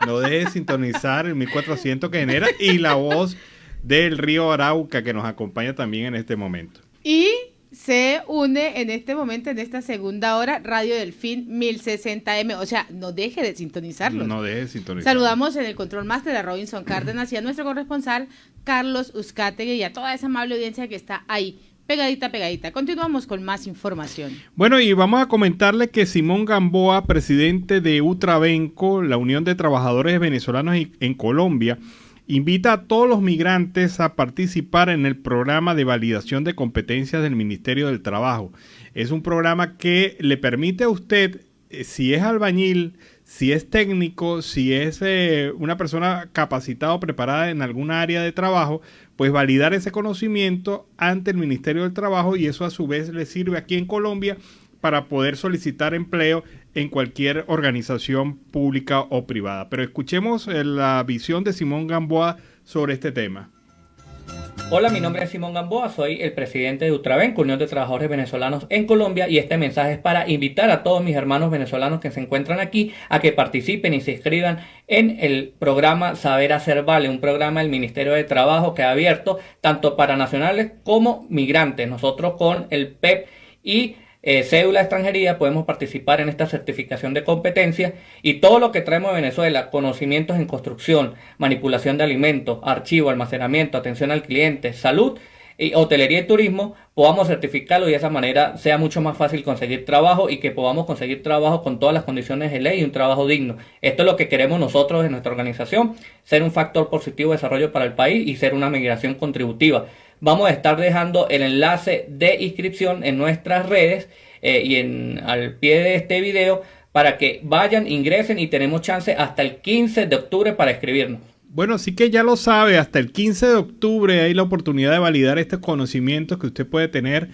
No deje de sintonizar el 1400 que genera y la voz del río Arauca que nos acompaña también en este momento. Y se une en este momento, en esta segunda hora, Radio Delfín 1060M. O sea, no deje de sintonizarlos. No deje de sintonizar. Saludamos en el Control Master a Robinson Cárdenas y a nuestro corresponsal Carlos Uzcategui y a toda esa amable audiencia que está ahí, pegadita, pegadita. Continuamos con más información. Bueno, y vamos a comentarle que Simón Gamboa, presidente de Utravenco, la Unión de Trabajadores Venezolanos en Colombia, invita a todos los migrantes a participar en el programa de validación de competencias del Ministerio del Trabajo. Es un programa que le permite a usted, si es albañil, si es técnico, si es una persona capacitada o preparada en alguna área de trabajo, pues validar ese conocimiento ante el Ministerio del Trabajo, y eso a su vez le sirve aquí en Colombia para poder solicitar empleo en cualquier organización pública o privada. Pero escuchemos la visión de Simón Gamboa sobre este tema. Hola, mi nombre es Simón Gamboa, soy el presidente de Utravenco, Unión de Trabajadores Venezolanos en Colombia, y este mensaje es para invitar a todos mis hermanos venezolanos que se encuentran aquí a que participen y se inscriban en el programa Saber Hacer Vale, un programa del Ministerio de Trabajo que ha abierto tanto para nacionales como migrantes. Nosotros con el PEP y cédula de extranjería podemos participar en esta certificación de competencia, y todo lo que traemos de Venezuela, conocimientos en construcción, manipulación de alimentos, archivo, almacenamiento, atención al cliente, salud, y hotelería y turismo, podamos certificarlo y de esa manera sea mucho más fácil conseguir trabajo, y que podamos conseguir trabajo con todas las condiciones de ley y un trabajo digno. Esto es lo que queremos nosotros en nuestra organización, ser un factor positivo de desarrollo para el país y ser una migración contributiva. Vamos a estar dejando el enlace de inscripción en nuestras redes y al pie de este video para que vayan, ingresen, y tenemos chance hasta el 15 de octubre para inscribirnos. Bueno, así que ya lo sabe, hasta el 15 de octubre hay la oportunidad de validar estos conocimientos que usted puede tener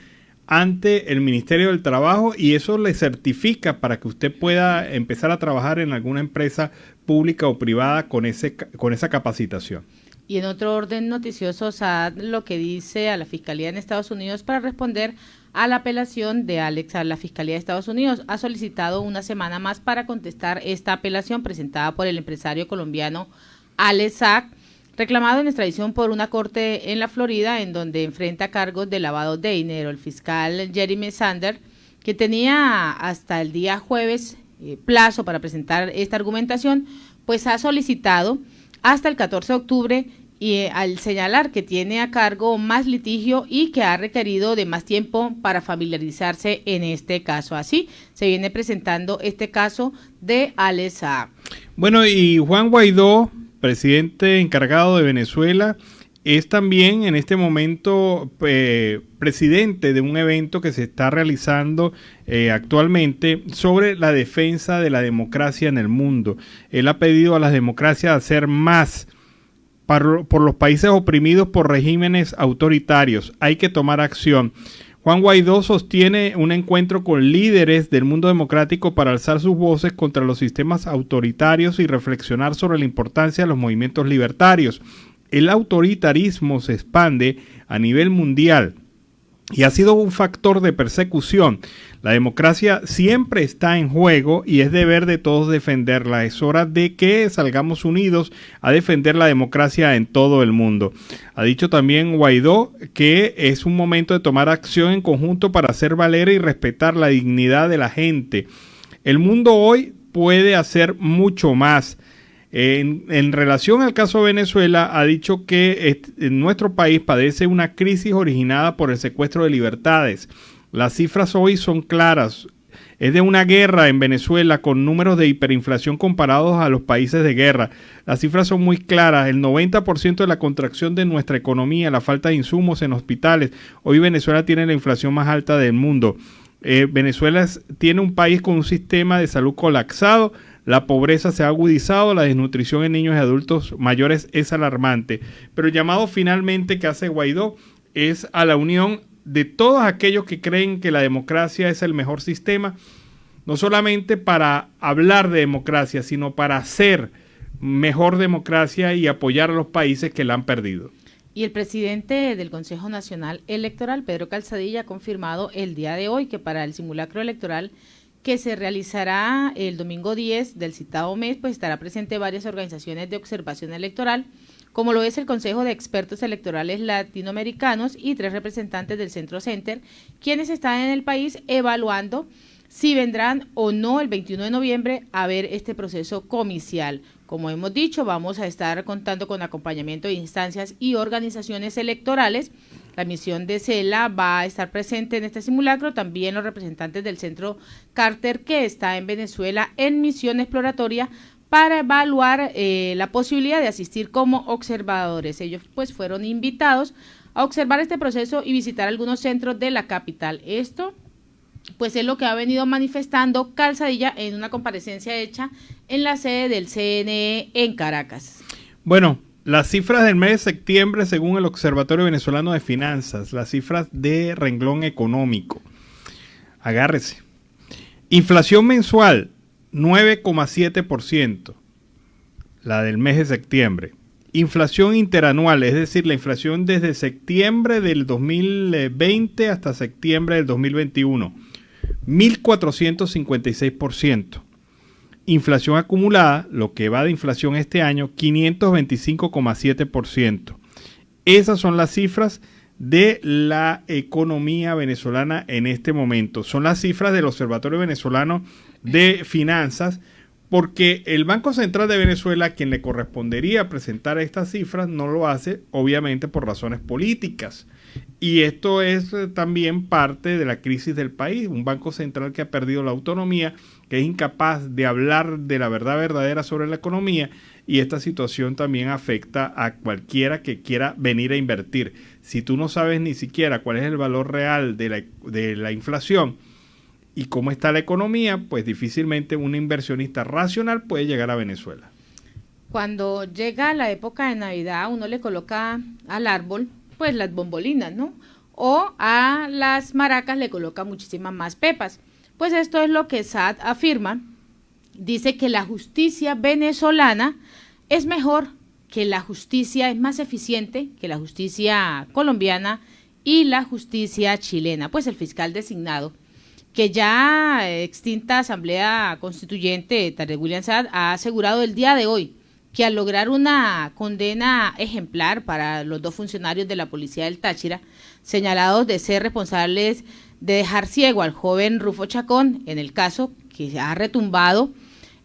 ante el Ministerio del Trabajo, y eso le certifica para que usted pueda empezar a trabajar en alguna empresa pública o privada con esa capacitación. Y en otro orden noticioso, Saad lo que dice a la Fiscalía en Estados Unidos para responder a la apelación de Alex a la Fiscalía de Estados Unidos. Ha solicitado una semana más para contestar esta apelación presentada por el empresario colombiano Alex Saad, reclamado en extradición por una corte en la Florida, en donde enfrenta cargos de lavado de dinero. El fiscal Jeremy Sander, que tenía hasta el día jueves plazo para presentar esta argumentación, pues ha solicitado hasta el 14 de octubre, y al señalar que tiene a cargo más litigio y que ha requerido de más tiempo para familiarizarse en este caso. Así se viene presentando este caso de Alex Saad. Bueno, y Juan Guaidó, presidente encargado de Venezuela, es también en este momento presidente de un evento que se está realizando actualmente sobre la defensa de la democracia en el mundo. Él ha pedido a las democracias hacer más por los países oprimidos por regímenes autoritarios. Hay que tomar acción. Juan Guaidó sostiene un encuentro con líderes del mundo democrático para alzar sus voces contra los sistemas autoritarios y reflexionar sobre la importancia de los movimientos libertarios. El autoritarismo se expande a nivel mundial y ha sido un factor de persecución. La democracia siempre está en juego y es deber de todos defenderla. Es hora de que salgamos unidos a defender la democracia en todo el mundo. Ha dicho también Guaidó que es un momento de tomar acción en conjunto para hacer valer y respetar la dignidad de la gente. El mundo hoy puede hacer mucho más. En relación al caso de Venezuela, ha dicho que nuestro país padece una crisis originada por el secuestro de libertades. Las cifras hoy son claras. Es de una guerra en Venezuela con números de hiperinflación comparados a los países de guerra. Las cifras son muy claras. El 90% de la contracción de nuestra economía, la falta de insumos en hospitales. Hoy Venezuela tiene la inflación más alta del mundo. Venezuela tiene un país con un sistema de salud colapsado. La pobreza se ha agudizado, la desnutrición en niños y adultos mayores es alarmante. Pero el llamado finalmente que hace Guaidó es a la unión de todos aquellos que creen que la democracia es el mejor sistema, no solamente para hablar de democracia, sino para hacer mejor democracia y apoyar a los países que la han perdido. Y el presidente del Consejo Nacional Electoral, Pedro Calzadilla, ha confirmado el día de hoy que para el simulacro electoral que se realizará el domingo 10 del citado mes, pues estará presente varias organizaciones de observación electoral, como lo es el Consejo de Expertos Electorales Latinoamericanos y 3 representantes del Centro Center, quienes están en el país evaluando si vendrán o no el 21 de noviembre a ver este proceso comicial. Como hemos dicho, vamos a estar contando con acompañamiento de instancias y organizaciones electorales. La misión de CELA va a estar presente en este simulacro, también los representantes del Centro Carter, que está en Venezuela en misión exploratoria para evaluar la posibilidad de asistir como observadores. Ellos pues fueron invitados a observar este proceso y visitar algunos centros de la capital. Esto pues es lo que ha venido manifestando Calzadilla en una comparecencia hecha en la sede del CNE en Caracas. Bueno, las cifras del mes de septiembre según el Observatorio Venezolano de Finanzas, las cifras de renglón económico. Agárrese. Inflación mensual, 9,7%, la del mes de septiembre. Inflación interanual, es decir, la inflación desde septiembre del 2020 hasta septiembre del 2021, 1.456%. Inflación acumulada, lo que va de inflación este año, 525,7%. Esas son las cifras de la economía venezolana en este momento. Son las cifras del Observatorio Venezolano de Finanzas, porque el Banco Central de Venezuela, a quien le correspondería presentar estas cifras, no lo hace, obviamente, por razones políticas. Y esto es también parte de la crisis del país. Un Banco Central que ha perdido la autonomía, que es incapaz de hablar de la verdad verdadera sobre la economía, y esta situación también afecta a cualquiera que quiera venir a invertir. Si tú no sabes ni siquiera cuál es el valor real de la inflación y cómo está la economía, pues difícilmente un inversionista racional puede llegar a Venezuela. Cuando llega la época de Navidad, uno le coloca al árbol pues las bombolinas, ¿no? O a las maracas le coloca muchísimas más pepas. Pues esto es lo que SAT afirma. Dice que la justicia venezolana es mejor, que la justicia es más eficiente que la justicia colombiana y la justicia chilena. Pues el fiscal designado, que ya extinta Asamblea Constituyente, Tarek William Saad, ha asegurado el día de hoy que al lograr una condena ejemplar para los dos funcionarios de la policía del Táchira, señalados de ser responsables de dejar ciego al joven Rufo Chacón, en el caso que ha retumbado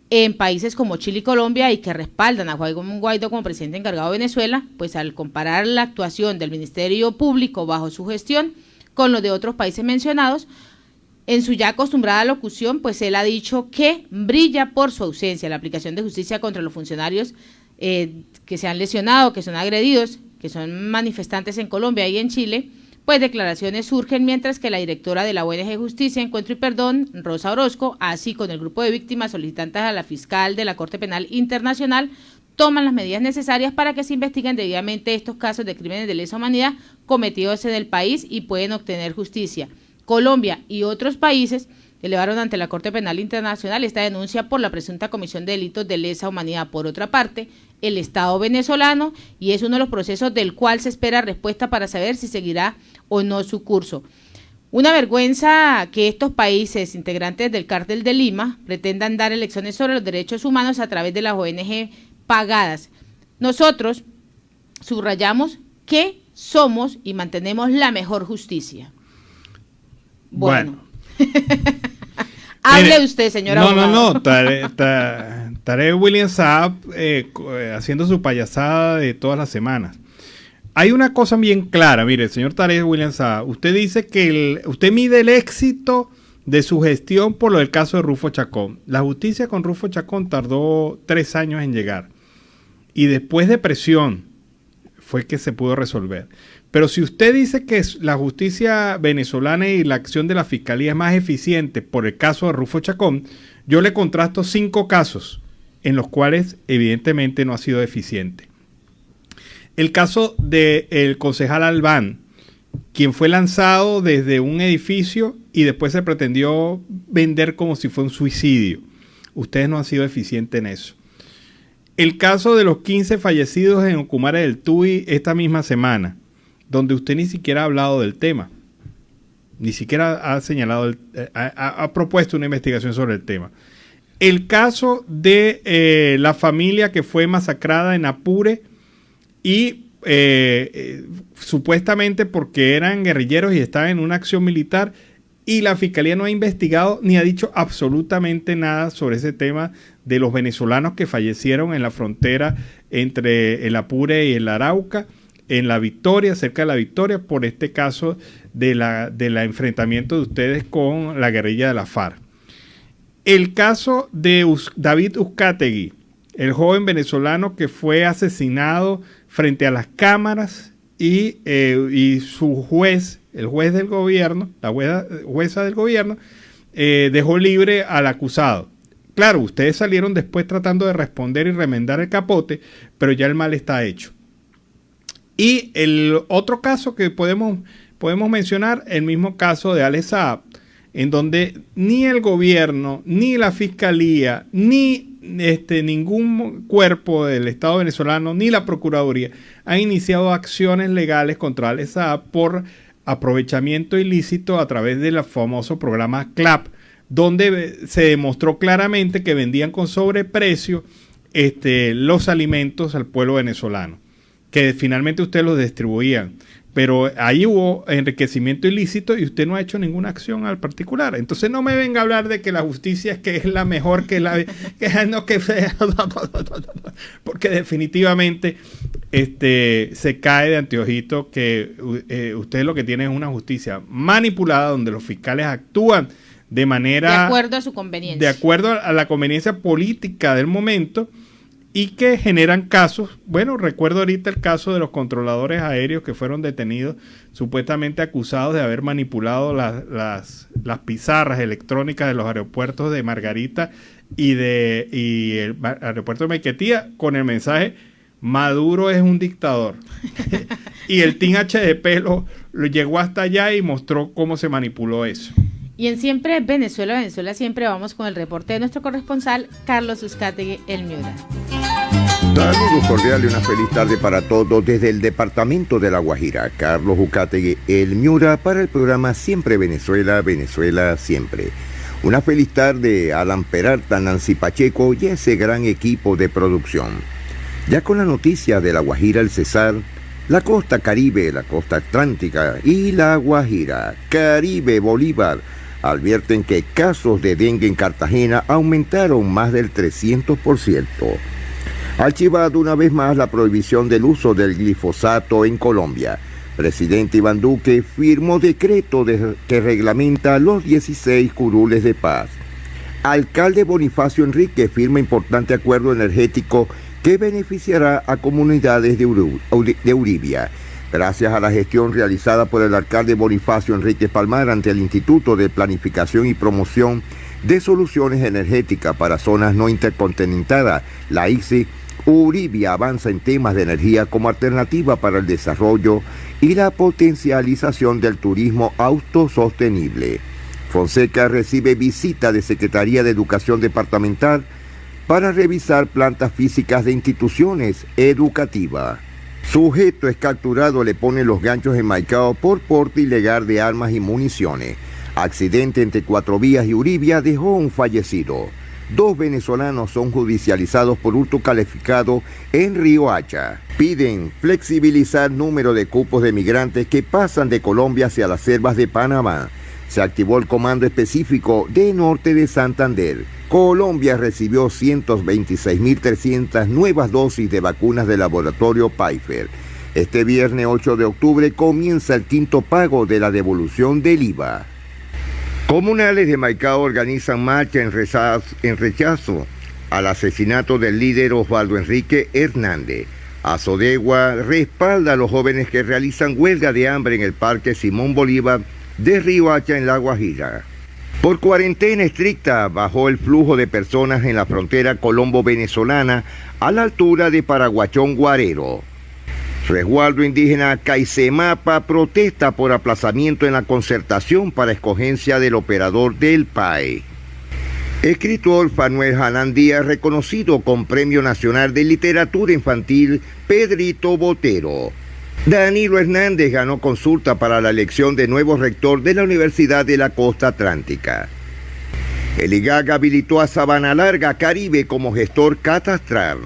en países como Chile y Colombia y que respaldan a Juan Guaidó como presidente encargado de Venezuela, pues al comparar la actuación del Ministerio Público bajo su gestión con lo de otros países mencionados, en su ya acostumbrada locución, pues él ha dicho que brilla por su ausencia la aplicación de justicia contra los funcionarios que se han lesionado, que son agredidos, que son manifestantes en Colombia y en Chile. Pues declaraciones surgen mientras que la directora de la ONG Justicia, Encuentro y Perdón, Rosa Orozco, así con el grupo de víctimas solicitantes a la fiscal de la Corte Penal Internacional, toman las medidas necesarias para que se investiguen debidamente estos casos de crímenes de lesa humanidad cometidos en el país y pueden obtener justicia. Colombia y otros países elevaron ante la Corte Penal Internacional esta denuncia por la presunta comisión de delitos de lesa humanidad. Por otra parte, el Estado venezolano, y es uno de los procesos del cual se espera respuesta para saber si seguirá o no su curso. Una vergüenza que estos países integrantes del Cártel de Lima pretendan dar lecciones sobre los derechos humanos a través de las ONG pagadas. Nosotros subrayamos que somos y mantenemos la mejor justicia. Bueno. Hable usted, señora. No. Tarek William Saab haciendo su payasada de todas las semanas. Hay una cosa bien clara, mire, señor Tarek William Saab, usted dice que usted mide el éxito de su gestión por lo del caso de Rufo Chacón. La justicia con Rufo Chacón tardó 3 años en llegar y después de presión fue que se pudo resolver. Pero si usted dice que la justicia venezolana y la acción de la fiscalía es más eficiente por el caso de Rufo Chacón, yo le contrasto 5 casos en los cuales evidentemente no ha sido eficiente. El caso del concejal Albán, quien fue lanzado desde un edificio y después se pretendió vender como si fuera un suicidio. Ustedes no han sido eficientes en eso. El caso de los 15 fallecidos en Ocumare del Tuy esta misma semana, donde usted ni siquiera ha hablado del tema, ni siquiera ha señalado, ha propuesto una investigación sobre el tema. El caso de la familia que fue masacrada en Apure y supuestamente porque eran guerrilleros y estaban en una acción militar, y la fiscalía no ha investigado ni ha dicho absolutamente nada sobre ese tema de los venezolanos que fallecieron en la frontera entre el Apure y el Arauca, en La Victoria, cerca de La Victoria, por este caso de la enfrentamiento de ustedes con la guerrilla de la FARC. El caso de David Uzcategui, el joven venezolano que fue asesinado frente a las cámaras y su juez, el juez del gobierno, la jueza del gobierno, dejó libre al acusado. Claro, ustedes salieron después tratando de responder y remendar el capote, pero ya el mal está hecho. Y el otro caso que podemos mencionar, el mismo caso de Alex Saab, en donde ni el gobierno, ni la fiscalía, ni ningún cuerpo del Estado venezolano, ni la Procuraduría han iniciado acciones legales contra Alex Saab por aprovechamiento ilícito a través del famoso programa CLAP, donde se demostró claramente que vendían con sobreprecio los alimentos al pueblo venezolano, que finalmente ustedes los distribuían. Pero ahí hubo enriquecimiento ilícito y usted no ha hecho ninguna acción al particular. Entonces no me venga a hablar de que la justicia es la mejor, porque definitivamente se cae de anteojito que usted lo que tiene es una justicia manipulada donde los fiscales actúan de manera... De acuerdo a su conveniencia. De acuerdo a la conveniencia política del momento, y que generan casos. Bueno, recuerdo ahorita el caso de los controladores aéreos que fueron detenidos, supuestamente acusados de haber manipulado las pizarras electrónicas de los aeropuertos de Margarita y el aeropuerto de Maiquetía con el mensaje: Maduro es un dictador. Y el Team HDP lo llegó hasta allá y mostró cómo se manipuló eso. Y en Siempre Venezuela siempre vamos con el reporte de nuestro corresponsal Carlos Uzcategui, El Miura. Saludos cordiales y una feliz tarde para todos desde el departamento de La Guajira. Carlos Uzcategui, El Miura, para el programa Siempre Venezuela, Venezuela Siempre. Una feliz tarde a Alan Peralta, Nancy Pacheco y ese gran equipo de producción. Ya con la noticia de La Guajira al cesar, la costa Caribe, la costa Atlántica y La Guajira, Caribe, Bolívar, advierten que casos de dengue en Cartagena aumentaron más del 300%. Archivado una vez más la prohibición del uso del glifosato en Colombia. Presidente Iván Duque firmó decreto que reglamenta los 16 curules de paz. Alcalde Bonifacio Enrique firma importante acuerdo energético que beneficiará a comunidades de Uribia. Gracias a la gestión realizada por el alcalde Bonifacio Enrique Palmar ante el Instituto de Planificación y Promoción de Soluciones Energéticas para Zonas No Intercontinentales, la ICI, Uribia avanza en temas de energía como alternativa para el desarrollo y la potencialización del turismo autosostenible. Fonseca recibe visita de Secretaría de Educación Departamental para revisar plantas físicas de instituciones educativas. Sujeto es capturado, le ponen los ganchos en Maicao por porte ilegal de armas y municiones. Accidente entre Cuatro Vías y Uribia dejó un fallecido. 2 venezolanos son judicializados por hurto calificado en Río Hacha. Piden flexibilizar número de cupos de migrantes que pasan de Colombia hacia las selvas de Panamá. Se activó el comando específico de Norte de Santander. Colombia recibió 126.300 nuevas dosis de vacunas del laboratorio Pfizer. Este viernes 8 de octubre comienza el quinto pago de la devolución del IVA. Comunales de Maicao organizan marcha en rechazo al asesinato del líder Osvaldo Enrique Hernández. Azodegua respalda a los jóvenes que realizan huelga de hambre en el Parque Simón Bolívar de Río Hacha en La Guajira. Por cuarentena estricta bajó el flujo de personas en la frontera colombo-venezolana a la altura de Paraguachón Guarero. Resguardo indígena Caisemapa protesta por aplazamiento en la concertación para escogencia del operador del PAE. Escritor Fanuel Janán Díaz reconocido con Premio Nacional de Literatura Infantil Pedrito Botero. Danilo Hernández ganó consulta para la elección de nuevo rector de la Universidad de la Costa Atlántica. El IGAG habilitó a Sabana Larga Caribe como gestor catastral.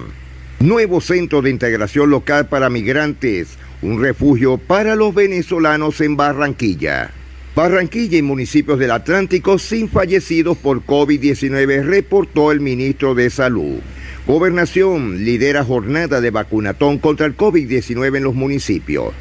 Nuevo centro de integración local para migrantes, un refugio para los venezolanos en Barranquilla. Barranquilla y municipios del Atlántico sin fallecidos por COVID-19, reportó el ministro de Salud. Gobernación lidera jornada de vacunatón contra el COVID-19 en los municipios.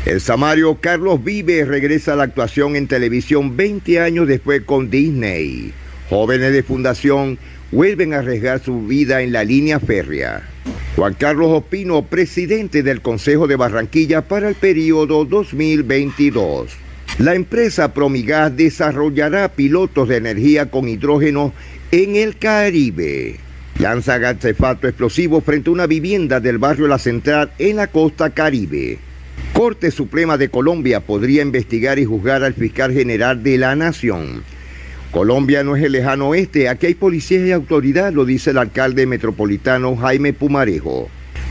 El samario Carlos Vives regresa a la actuación en televisión 20 años después con Disney. Jóvenes de fundación vuelven a arriesgar su vida en la línea férrea. Juan Carlos Ospino, presidente del Consejo de Barranquilla para el periodo 2022. La empresa Promigas desarrollará pilotos de energía con hidrógeno en el Caribe. Lanza artefacto explosivo frente a una vivienda del barrio La Central en la costa Caribe. Corte Suprema de Colombia podría investigar y juzgar al fiscal general de la Nación. Colombia no es el lejano oeste, aquí hay policía y autoridad, lo dice el alcalde metropolitano Jaime Pumarejo.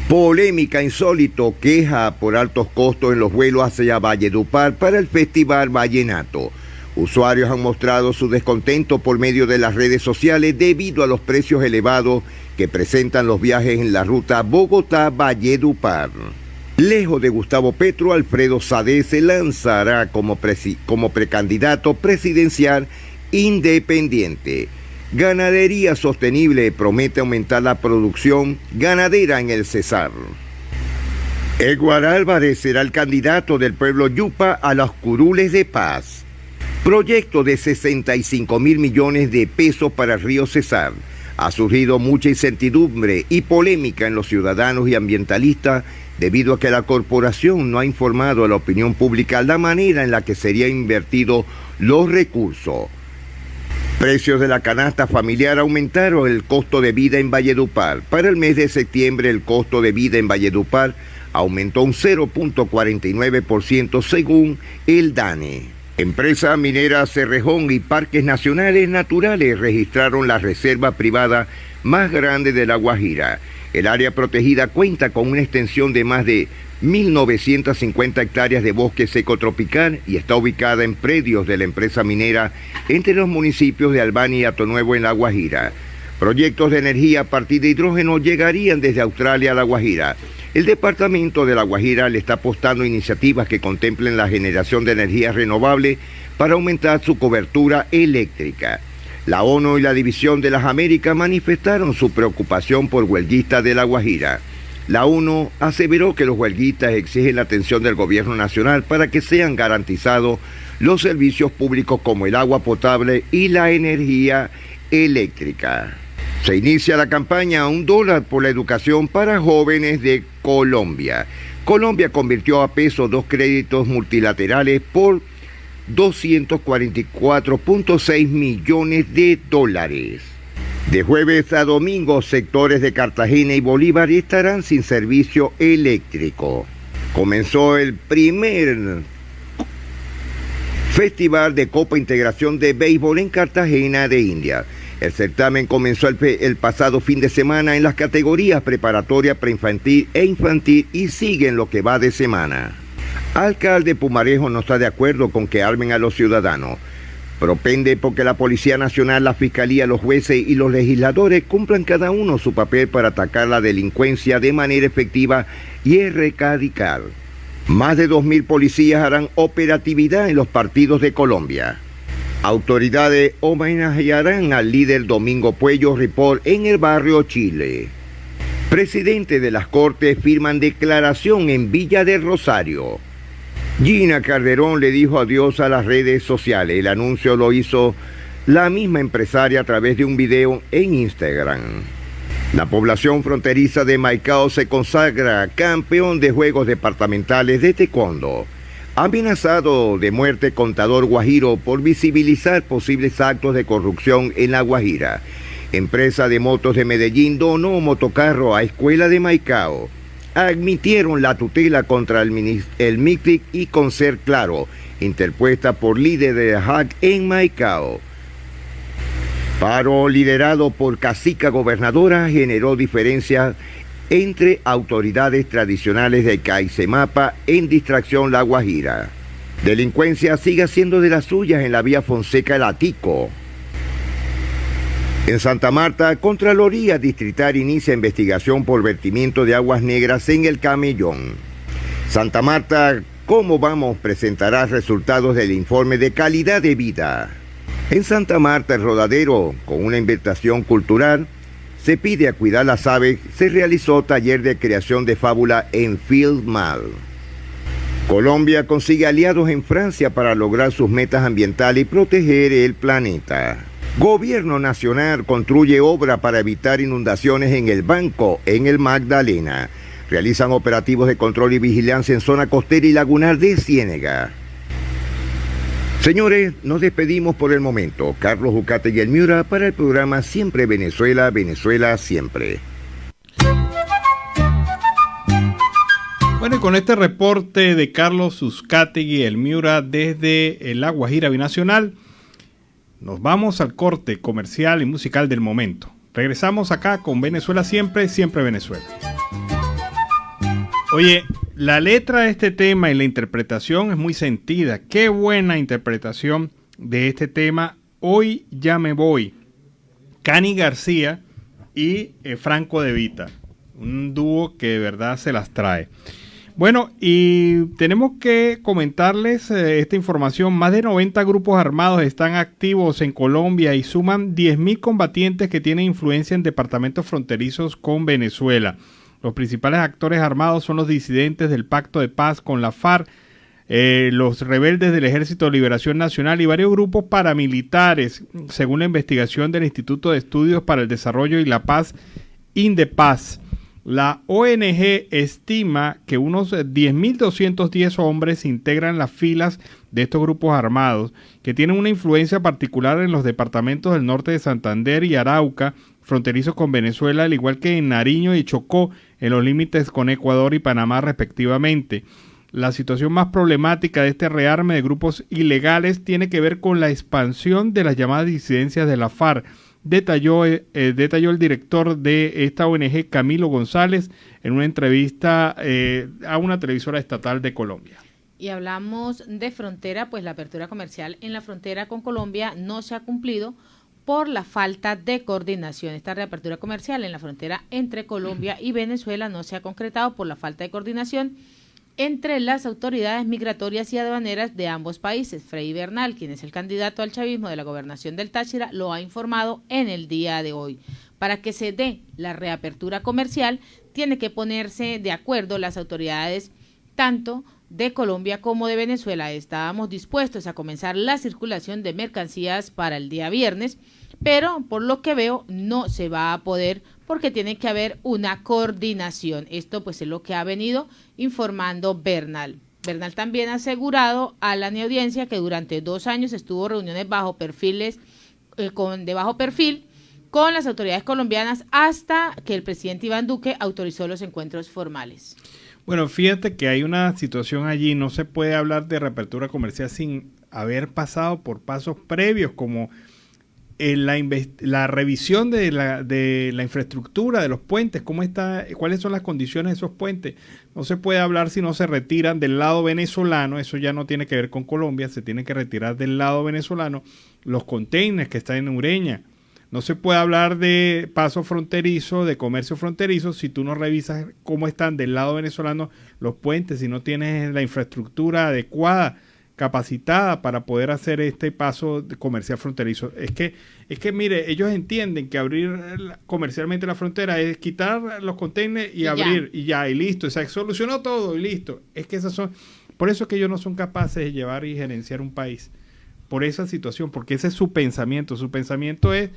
Polémica insólito, queja por altos costos en los vuelos hacia Valledupar para el Festival Vallenato. Usuarios han mostrado su descontento por medio de las redes sociales debido a los precios elevados que presentan los viajes en la ruta Bogotá-Valledupar. Lejos de Gustavo Petro, Alfredo Sade se lanzará como precandidato presidencial independiente. Ganadería Sostenible promete aumentar la producción ganadera en el Cesar. Edward Álvarez será el candidato del pueblo Yupa a los curules de paz. Proyecto de 65 mil millones de pesos para el río Cesar. Ha surgido mucha incertidumbre y polémica en los ciudadanos y ambientalistas debido a que la corporación no ha informado a la opinión pública la manera en la que serían invertidos los recursos. Precios de la canasta familiar aumentaron el costo de vida en Valledupar. Para el mes de septiembre, el costo de vida en Valledupar aumentó un 0.49% según el DANE. Empresa minera Cerrejón y Parques Nacionales Naturales registraron la reserva privada más grande de La Guajira. El área protegida cuenta con una extensión de más de 1.950 hectáreas de bosque seco tropical y está ubicada en predios de la empresa minera entre los municipios de Albany y Atonuevo en La Guajira. Proyectos de energía a partir de hidrógeno llegarían desde Australia a La Guajira. El departamento de La Guajira le está apostando a iniciativas que contemplen la generación de energía renovable para aumentar su cobertura eléctrica. La ONU y la División de las Américas manifestaron su preocupación por huelguistas de La Guajira. La ONU aseveró que los huelguistas exigen la atención del gobierno nacional para que sean garantizados los servicios públicos como el agua potable y la energía eléctrica. Se inicia la campaña $1 por la educación para jóvenes de Colombia. Colombia convirtió a peso 2 créditos multilaterales por 244.6 millones de dólares. De jueves a domingo, sectores de Cartagena y Bolívar estarán sin servicio eléctrico. Comenzó el primer Festival de Copa Integración de Béisbol en Cartagena de India. El certamen comenzó el pasado fin de semana en las categorías preparatoria, preinfantil e infantil y sigue en lo que va de semana. Alcalde Pumarejo no está de acuerdo con que armen a los ciudadanos. Propende porque la Policía Nacional, la Fiscalía, los jueces y los legisladores cumplan cada uno su papel para atacar la delincuencia de manera efectiva y erradicar. Más de 2.000 policías harán operatividad en los partidos de Colombia. Autoridades homenajearán al líder Domingo Puello Ripoll en el barrio Chile. Presidente de las Cortes firman declaración en Villa del Rosario. Gina Calderón le dijo adiós a las redes sociales. El anuncio lo hizo la misma empresaria a través de un video en Instagram. La población fronteriza de Maicao se consagra campeón de Juegos Departamentales de Taekwondo. Amenazado de muerte contador guajiro por visibilizar posibles actos de corrupción en La Guajira. Empresa de motos de Medellín donó motocarro a Escuela de Maicao. Admitieron la tutela contra el MICTIC y Concer Claro, interpuesta por líderes de HAC en Maicao. Paro liderado por cacica gobernadora generó diferencias entre autoridades tradicionales de Caisemapa en distracción La Guajira. Delincuencia sigue siendo de las suyas en la vía Fonseca El Atico. En Santa Marta, Contraloría Distrital inicia investigación por vertimiento de aguas negras en el Camellón. Santa Marta, ¿cómo vamos? Presentará resultados del informe de calidad de vida. En Santa Marta, el Rodadero, con una invitación cultural, se pide a cuidar las aves, se realizó taller de creación de fábula en Field Mall. Colombia consigue aliados en Francia para lograr sus metas ambientales y proteger el planeta. Gobierno Nacional construye obra para evitar inundaciones en el Banco, en el Magdalena. Realizan operativos de control y vigilancia en zona costera y lagunar de Ciénega. Señores, nos despedimos por el momento. Carlos Jucate y el Miura para el programa Siempre Venezuela, Venezuela Siempre. Bueno, y con este reporte de Carlos Uzcategui y el Miura desde La Guajira Binacional, nos vamos al corte comercial y musical del momento. Regresamos acá con Venezuela Siempre, Siempre Venezuela. Oye, la letra de este tema y la interpretación es muy sentida. Qué buena interpretación de este tema. Hoy ya me voy. Cani García y Franco De Vita. Un dúo que de verdad se las trae. Bueno, y tenemos que comentarles esta información. Más de 90 grupos armados están activos en Colombia y suman 10.000 combatientes que tienen influencia en departamentos fronterizos con Venezuela. Los principales actores armados son los disidentes del Pacto de Paz con la FARC, los rebeldes del Ejército de Liberación Nacional y varios grupos paramilitares, según la investigación del Instituto de Estudios para el Desarrollo y la Paz, INDEPAZ. La ONG estima que unos 10.210 hombres integran las filas de estos grupos armados, que tienen una influencia particular en los departamentos del norte de Santander y Arauca, fronterizos con Venezuela, al igual que en Nariño y Chocó, en los límites con Ecuador y Panamá respectivamente. La situación más problemática de este rearme de grupos ilegales tiene que ver con la expansión de las llamadas disidencias de la FARC, detalló el director de esta ONG, Camilo González, en una entrevista a una televisora estatal de Colombia. Y hablamos de frontera, pues la apertura comercial en la frontera con Colombia no se ha cumplido por la falta de coordinación. Esta reapertura comercial en la frontera entre Colombia y Venezuela no se ha concretado por la falta de coordinación entre las autoridades migratorias y aduaneras de ambos países. Frei Bernal, quien es el candidato al chavismo de la gobernación del Táchira, lo ha informado en el día de hoy. Para que se dé la reapertura comercial, tiene que ponerse de acuerdo las autoridades tanto de Colombia como de Venezuela. Estábamos dispuestos a comenzar la circulación de mercancías para el día viernes, pero por lo que veo no se va a poder porque tiene que haber una coordinación. Esto pues es lo que ha venido informando Bernal. Bernal también ha asegurado a la audiencia que durante 2 años estuvo reuniones bajo perfiles, de bajo perfil con las autoridades colombianas hasta que el presidente Iván Duque autorizó los encuentros formales. Bueno, fíjate que hay una situación allí, no se puede hablar de reapertura comercial sin haber pasado por pasos previos como la revisión de la infraestructura de los puentes, cuáles son las condiciones de esos puentes. No se puede hablar si no se retiran del lado venezolano, eso ya no tiene que ver con Colombia, se tiene que retirar del lado venezolano los containers que están en Ureña. No se puede hablar de paso fronterizo, de comercio fronterizo, si tú no revisas cómo están del lado venezolano los puentes, si no tienes la infraestructura adecuada, capacitada para poder hacer este paso comercial fronterizo. Es que mire, ellos entienden que abrir comercialmente la frontera es quitar los containers y abrir y listo. O sea, solucionó todo y listo. Es que por eso es que ellos no son capaces de llevar y gerenciar un país. Por esa situación, porque ese es su pensamiento. Su pensamiento es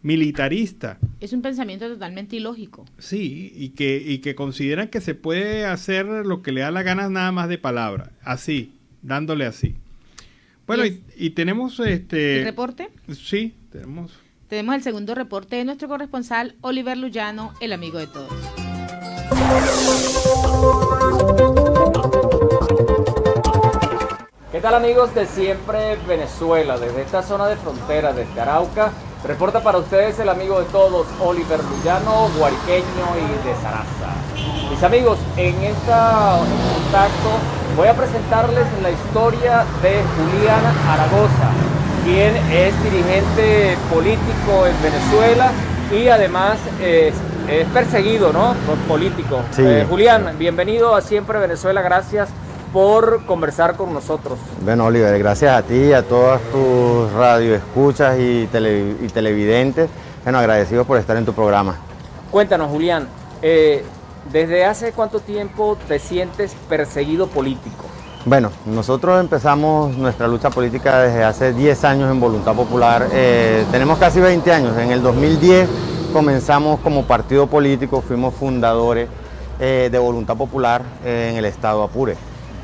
militarista. Es un pensamiento totalmente ilógico. Sí, y que consideran que se puede hacer lo que le da la gana nada más de palabra, así, dándole así. Bueno, y tenemos ¿el reporte? Sí, tenemos el segundo reporte de nuestro corresponsal Oliver Luyano, el amigo de todos. ¿Qué tal, amigos de Siempre Venezuela? Desde esta zona de frontera, desde Arauca, reporta para ustedes el amigo de todos, Oliver Luyano, guariqueño y de Sarasa. Mis amigos, en contacto voy a presentarles la historia de Julián Aragosa, quien es dirigente político en Venezuela y además es perseguido, ¿no?, por político. Sí. Julián, bienvenido a Siempre Venezuela, gracias por conversar con nosotros. Bueno, Oliver, gracias a ti y a todas tus radioescuchas y televidentes. Bueno, agradecidos por estar en tu programa. Cuéntanos, Julián, ¿desde hace cuánto tiempo te sientes perseguido político? Bueno, nosotros empezamos nuestra lucha política desde hace 10 años en Voluntad Popular. Tenemos casi 20 años. En el 2010 comenzamos como partido político, fuimos fundadores de Voluntad Popular en el estado Apure.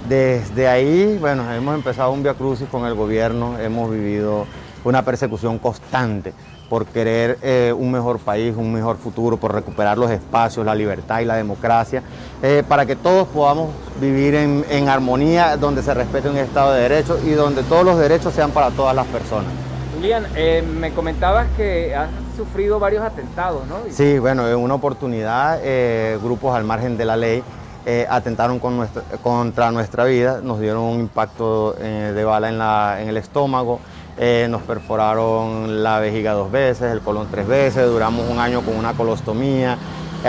Desde ahí, bueno, hemos empezado un viacrucis con el gobierno, hemos vivido una persecución constante por querer un mejor país, un mejor futuro, por recuperar los espacios, la libertad y la democracia, para que todos podamos vivir en armonía, donde se respete un Estado de Derecho y donde todos los derechos sean para todas las personas. Julián, me comentabas que has sufrido varios atentados, ¿no? Sí, bueno, en una oportunidad, grupos al margen de la ley atentaron contra nuestra vida, nos dieron un impacto de bala en el estómago. Nos perforaron la vejiga 2 veces, el colon 3 veces, duramos un año con una colostomía.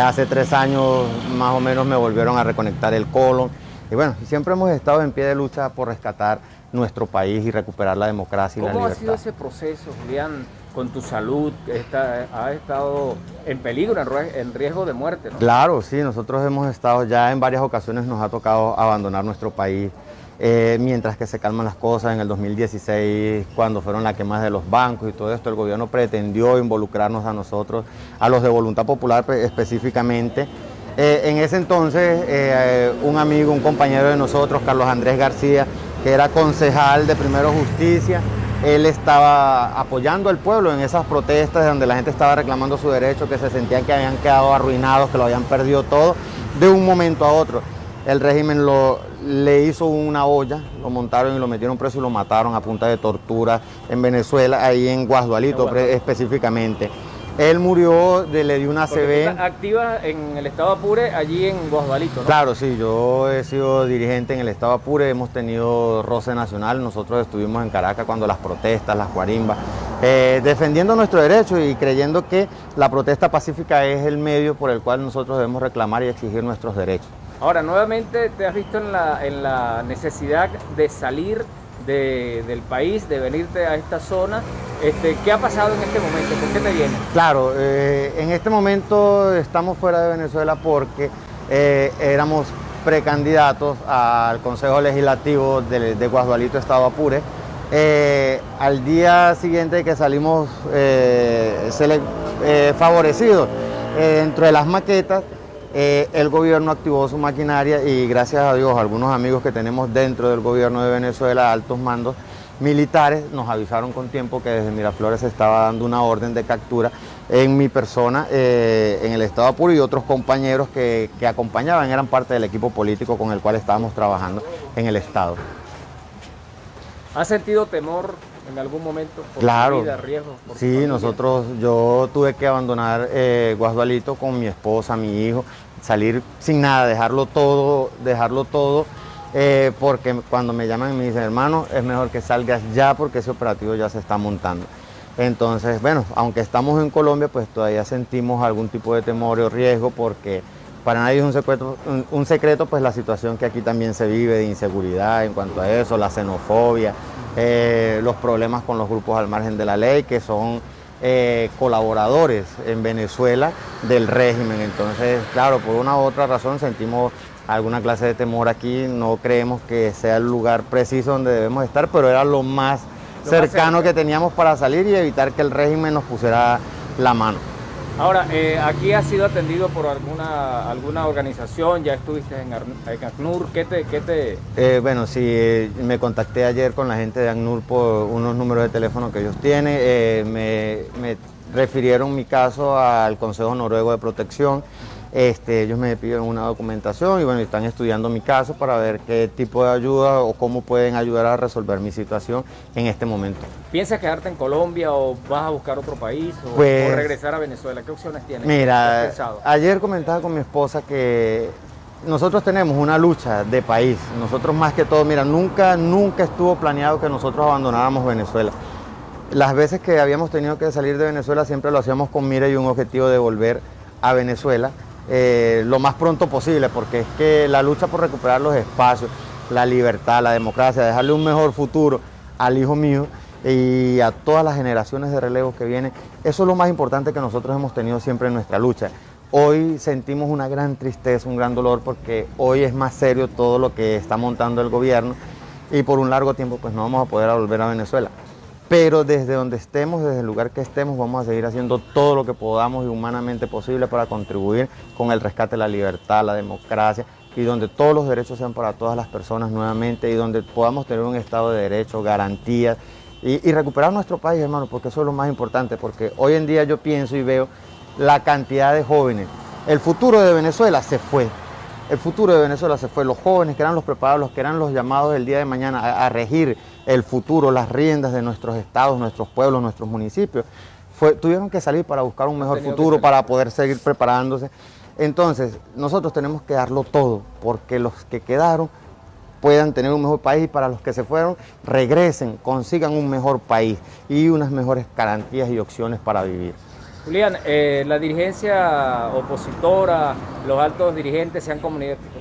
Hace 3 años más o menos me volvieron a reconectar el colon. Y bueno, siempre hemos estado en pie de lucha por rescatar nuestro país y recuperar la democracia y la libertad. ¿Cómo ha sido ese proceso, Julián, con tu salud? ¿Has estado en peligro, en riesgo de muerte, ¿no? Claro, sí, nosotros hemos estado ya en varias ocasiones, nos ha tocado abandonar nuestro país. Mientras que se calman las cosas, en el 2016, cuando fueron las quemas de los bancos y todo esto, el gobierno pretendió involucrarnos a nosotros, a los de Voluntad Popular específicamente. En ese entonces, un amigo, un compañero de nosotros, Carlos Andrés García, que era concejal de Primero Justicia, él estaba apoyando al pueblo en esas protestas donde la gente estaba reclamando su derecho, que se sentían que habían quedado arruinados, que lo habían perdido todo, de un momento a otro. El régimen le hizo una olla, lo montaron y lo metieron preso y lo mataron a punta de tortura en Venezuela, ahí en Guasdualito específicamente. Él murió, le dio una ACV. Estás activa en el estado Apure, allí en Guasdualito, ¿no? Claro, sí, yo he sido dirigente en el estado Apure, hemos tenido roce nacional, nosotros estuvimos en Caracas cuando las protestas, las guarimbas, defendiendo nuestro derecho y creyendo que la protesta pacífica es el medio por el cual nosotros debemos reclamar y exigir nuestros derechos. Ahora, nuevamente te has visto en la necesidad de salir del país, de venirte a esta zona. ¿Qué ha pasado en este momento? ¿Por qué te vienes? Claro, en este momento estamos fuera de Venezuela porque éramos precandidatos al Consejo Legislativo de Guasdualito, Estado Apure. Al día siguiente de que salimos favorecidos dentro de las maquetas, el gobierno activó su maquinaria y gracias a Dios algunos amigos que tenemos dentro del gobierno de Venezuela, altos mandos militares, nos avisaron con tiempo que desde Miraflores se estaba dando una orden de captura en mi persona en el estado Apure y otros compañeros que acompañaban, eran parte del equipo político con el cual estábamos trabajando en el estado. ¿Has sentido temor en algún momento por tu vida, riesgo? Sí, yo tuve que abandonar Guasdualito con mi esposa, mi hijo, salir sin nada, dejarlo todo, porque cuando me llaman y me dicen, hermano, es mejor que salgas ya porque ese operativo ya se está montando. Entonces, bueno, aunque estamos en Colombia, pues todavía sentimos algún tipo de temor o riesgo porque para nadie es un secreto pues la situación que aquí también se vive de inseguridad en cuanto a eso, la xenofobia, los problemas con los grupos al margen de la ley que son colaboradores en Venezuela del régimen. Entonces, claro, por una u otra razón sentimos alguna clase de temor aquí, no creemos que sea el lugar preciso donde debemos estar, pero era lo más cercano que teníamos para salir y evitar que el régimen nos pusiera la mano. Ahora, ¿aquí has sido atendido por alguna organización? ¿Ya estuviste en ACNUR? Bueno, sí, me contacté ayer con la gente de ACNUR por unos números de teléfono que ellos tienen. Me refirieron mi caso al Consejo Noruego de Protección. Ellos me pidieron una documentación y bueno, están estudiando mi caso para ver qué tipo de ayuda o cómo pueden ayudar a resolver mi situación en este momento. ¿Piensas quedarte en Colombia o vas a buscar otro país o regresar a Venezuela? ¿Qué opciones tienes? Mira, ayer comentaba con mi esposa que nosotros tenemos una lucha de país. Nosotros más que todo, mira, nunca estuvo planeado que nosotros abandonáramos Venezuela. Las veces que habíamos tenido que salir de Venezuela siempre lo hacíamos con mira y un objetivo de volver a Venezuela lo más pronto posible, porque es que la lucha por recuperar los espacios, la libertad, la democracia, dejarle un mejor futuro al hijo mío y a todas las generaciones de relevo que vienen, eso es lo más importante que nosotros hemos tenido siempre en nuestra lucha. Hoy sentimos una gran tristeza, un gran dolor, porque hoy es más serio todo lo que está montando el gobierno y por un largo tiempo pues no vamos a poder volver a Venezuela. Pero desde donde estemos, desde el lugar que estemos, vamos a seguir haciendo todo lo que podamos y humanamente posible para contribuir con el rescate de la libertad, la democracia, y donde todos los derechos sean para todas las personas nuevamente, y donde podamos tener un Estado de Derecho, garantías, y recuperar nuestro país, hermano, porque eso es lo más importante, porque hoy en día yo pienso y veo la cantidad de jóvenes. El futuro de Venezuela se fue. El futuro de Venezuela se fue. Los jóvenes que eran los preparados, los que eran los llamados el día de mañana a regir el futuro, las riendas de nuestros estados, nuestros pueblos, nuestros municipios, tuvieron que salir para buscar un mejor futuro, para poder seguir preparándose. Entonces, nosotros tenemos que darlo todo, porque los que quedaron puedan tener un mejor país, y para los que se fueron, regresen, consigan un mejor país y unas mejores garantías y opciones para vivir. Julián, la dirigencia opositora, los altos dirigentes se han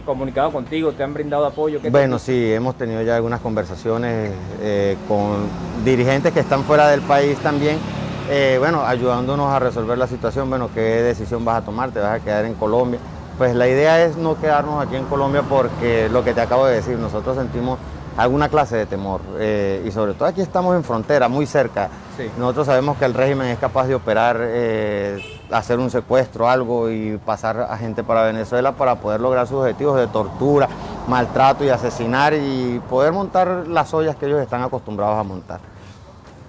comunicado contigo, te han brindado apoyo. Bueno, sí, hemos tenido ya algunas conversaciones con dirigentes que están fuera del país también, bueno, ayudándonos a resolver la situación. Bueno, ¿qué decisión vas a tomar? ¿Te vas a quedar en Colombia? Pues la idea es no quedarnos aquí en Colombia, porque lo que te acabo de decir, nosotros sentimos alguna clase de temor, y sobre todo aquí estamos en frontera, muy cerca. Sí. Nosotros sabemos que el régimen es capaz de operar, hacer un secuestro, algo, y pasar a gente para Venezuela para poder lograr sus objetivos de tortura, maltrato y asesinar, y poder montar las ollas que ellos están acostumbrados a montar.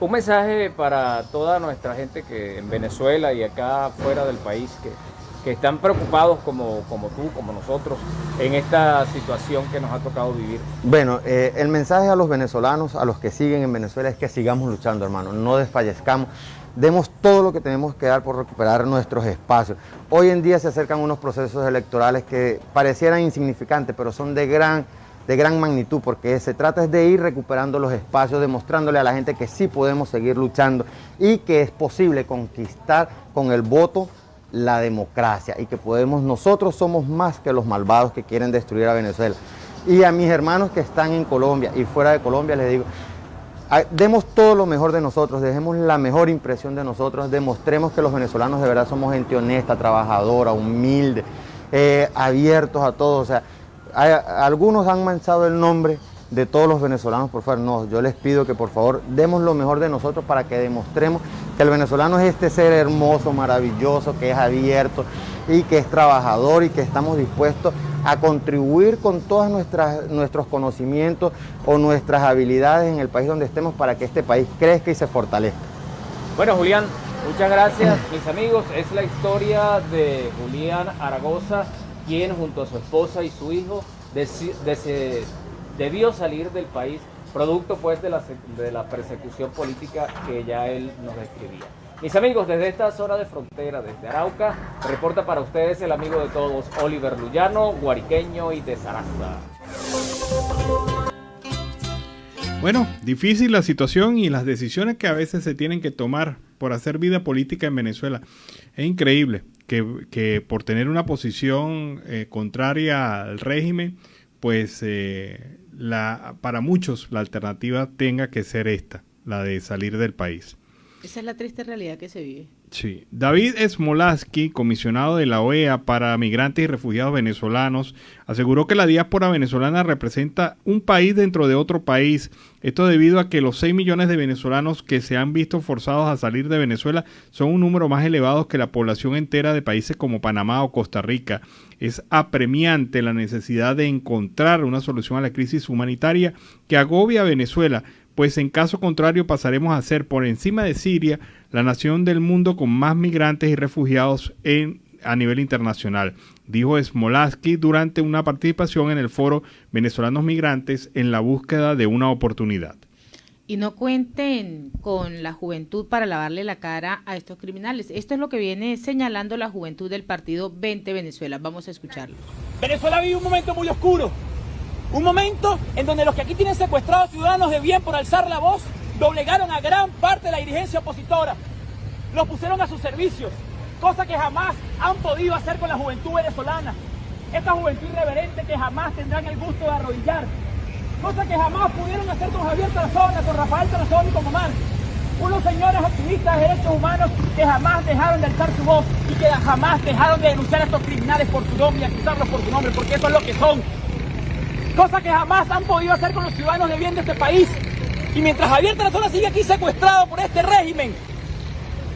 Un mensaje para toda nuestra gente que en Venezuela y acá fuera del país, que están preocupados como tú, como nosotros, en esta situación que nos ha tocado vivir. Bueno, el mensaje a los venezolanos, a los que siguen en Venezuela, es que sigamos luchando, hermano, no desfallezcamos, demos todo lo que tenemos que dar por recuperar nuestros espacios. Hoy en día se acercan unos procesos electorales que parecieran insignificantes, pero son de gran magnitud, porque se trata de ir recuperando los espacios, demostrándole a la gente que sí podemos seguir luchando y que es posible conquistar con el voto la democracia, y que nosotros somos más que los malvados que quieren destruir a Venezuela. Y a mis hermanos que están en Colombia y fuera de Colombia les digo, demos todo lo mejor de nosotros, dejemos la mejor impresión de nosotros, demostremos que los venezolanos de verdad somos gente honesta, trabajadora, humilde, abiertos a todo. O sea, algunos han manchado el nombre de todos los venezolanos por fuera. No, yo les pido que por favor demos lo mejor de nosotros para que demostremos que el venezolano es este ser hermoso, maravilloso, que es abierto y que es trabajador, y que estamos dispuestos a contribuir con todos nuestros conocimientos o nuestras habilidades en el país donde estemos, para que este país crezca y se fortalezca. Bueno, Julián, muchas gracias. Mis amigos, es la historia de Julián Aragosa, quien junto a su esposa y su hijo debió salir del país, producto pues de la persecución política que ya él nos describía. Mis amigos, desde esta zona de frontera, desde Arauca, reporta para ustedes el amigo de todos, Oliver Luyano, guariqueño y de Sarasa. Bueno, difícil la situación y las decisiones que a veces se tienen que tomar por hacer vida política en Venezuela. Es increíble que por tener una posición contraria al régimen, pues para muchos la alternativa tenga que ser esta, la de salir del país. Esa es la triste realidad que se vive. Sí. David Smolaski, comisionado de la OEA para migrantes y refugiados venezolanos, aseguró que la diáspora venezolana representa un país dentro de otro país. Esto debido a que los 6 millones de venezolanos que se han visto forzados a salir de Venezuela son un número más elevado que la población entera de países como Panamá o Costa Rica. Es apremiante la necesidad de encontrar una solución a la crisis humanitaria que agobia a Venezuela, pues en caso contrario pasaremos a ser, por encima de Siria, la nación del mundo con más migrantes y refugiados a nivel internacional, dijo Smolaski durante una participación en el foro Venezolanos Migrantes en la búsqueda de una oportunidad. Y no cuenten con la juventud para lavarle la cara a estos criminales. Esto es lo que viene señalando la juventud del partido 20 Venezuela. Vamos a escucharlo. Venezuela vive un momento muy oscuro. Un momento en donde los que aquí tienen secuestrados ciudadanos de bien por alzar la voz doblegaron a gran parte de la dirigencia opositora. Los pusieron a sus servicios, cosa que jamás han podido hacer con la juventud venezolana. Esta juventud irreverente que jamás tendrán el gusto de arrodillar. Cosa que jamás pudieron hacer con Javier Tarazona, con Rafael Tarazona y con Omar. Unos señores activistas de derechos humanos que jamás dejaron de alzar su voz y que jamás dejaron de denunciar a estos criminales por su nombre y acusarlos por su nombre, porque eso es lo que son. Cosa que jamás han podido hacer con los ciudadanos de bien de este país. Y mientras Javier Tarazona sigue aquí secuestrado por este régimen,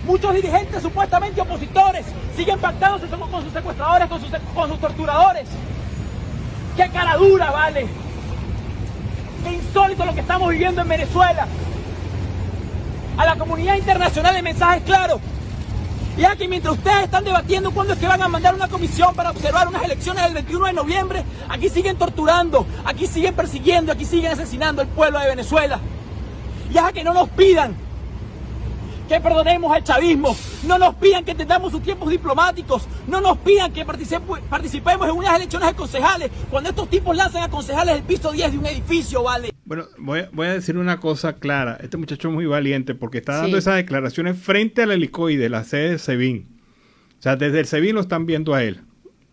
muchos dirigentes supuestamente opositores siguen pactando con sus secuestradores, con sus torturadores. ¡Qué cara dura, vale! ¡Qué insólito lo que estamos viviendo en Venezuela! A la comunidad internacional el mensaje es claro. Ya que mientras ustedes están debatiendo cuándo es que van a mandar una comisión para observar unas elecciones del 21 de noviembre, aquí siguen torturando, aquí siguen persiguiendo, aquí siguen asesinando al pueblo de Venezuela. Ya que no nos pidan que perdonemos al chavismo, no nos pidan que entendamos sus tiempos diplomáticos, no nos pidan que participemos en unas elecciones de concejales, cuando estos tipos lanzan a concejales del piso 10 de un edificio, ¿vale? Bueno, voy a decir una cosa clara. Este muchacho es muy valiente porque está dando Sí. esas declaraciones frente al helicoide, la sede del SEBIN. O sea, desde el SEBIN lo están viendo a él.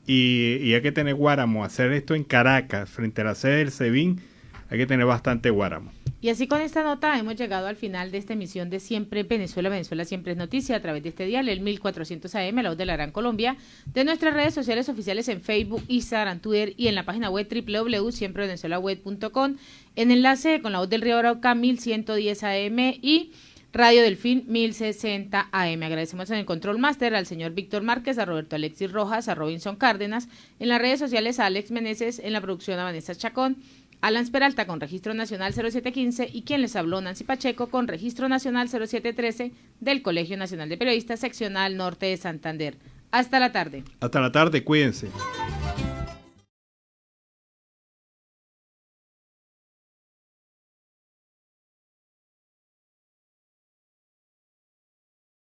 Y hay que tener guáramo. Hacer esto en Caracas, frente a la sede del SEBIN, hay que tener bastante guáramo. Y así con esta nota hemos llegado al final de esta emisión de Siempre Venezuela, Venezuela Siempre es Noticia, a través de este dial, el 1400 AM, la voz de la Gran Colombia, de nuestras redes sociales oficiales en Facebook, Instagram, Twitter y en la página web www.siemprevenezuelaweb.com, en enlace con la voz del Río Arauca 1110 AM y Radio Delfín 1060 AM. Agradecemos en el Control Master al señor Víctor Márquez, a Roberto Alexis Rojas, a Robinson Cárdenas, en las redes sociales a Alex Meneses, en la producción a Vanessa Chacón, Alan Peralta con Registro Nacional 0715 y quien les habló, Nancy Pacheco, con Registro Nacional 0713 del Colegio Nacional de Periodistas Seccional Norte de Santander. Hasta la tarde. Hasta la tarde, cuídense.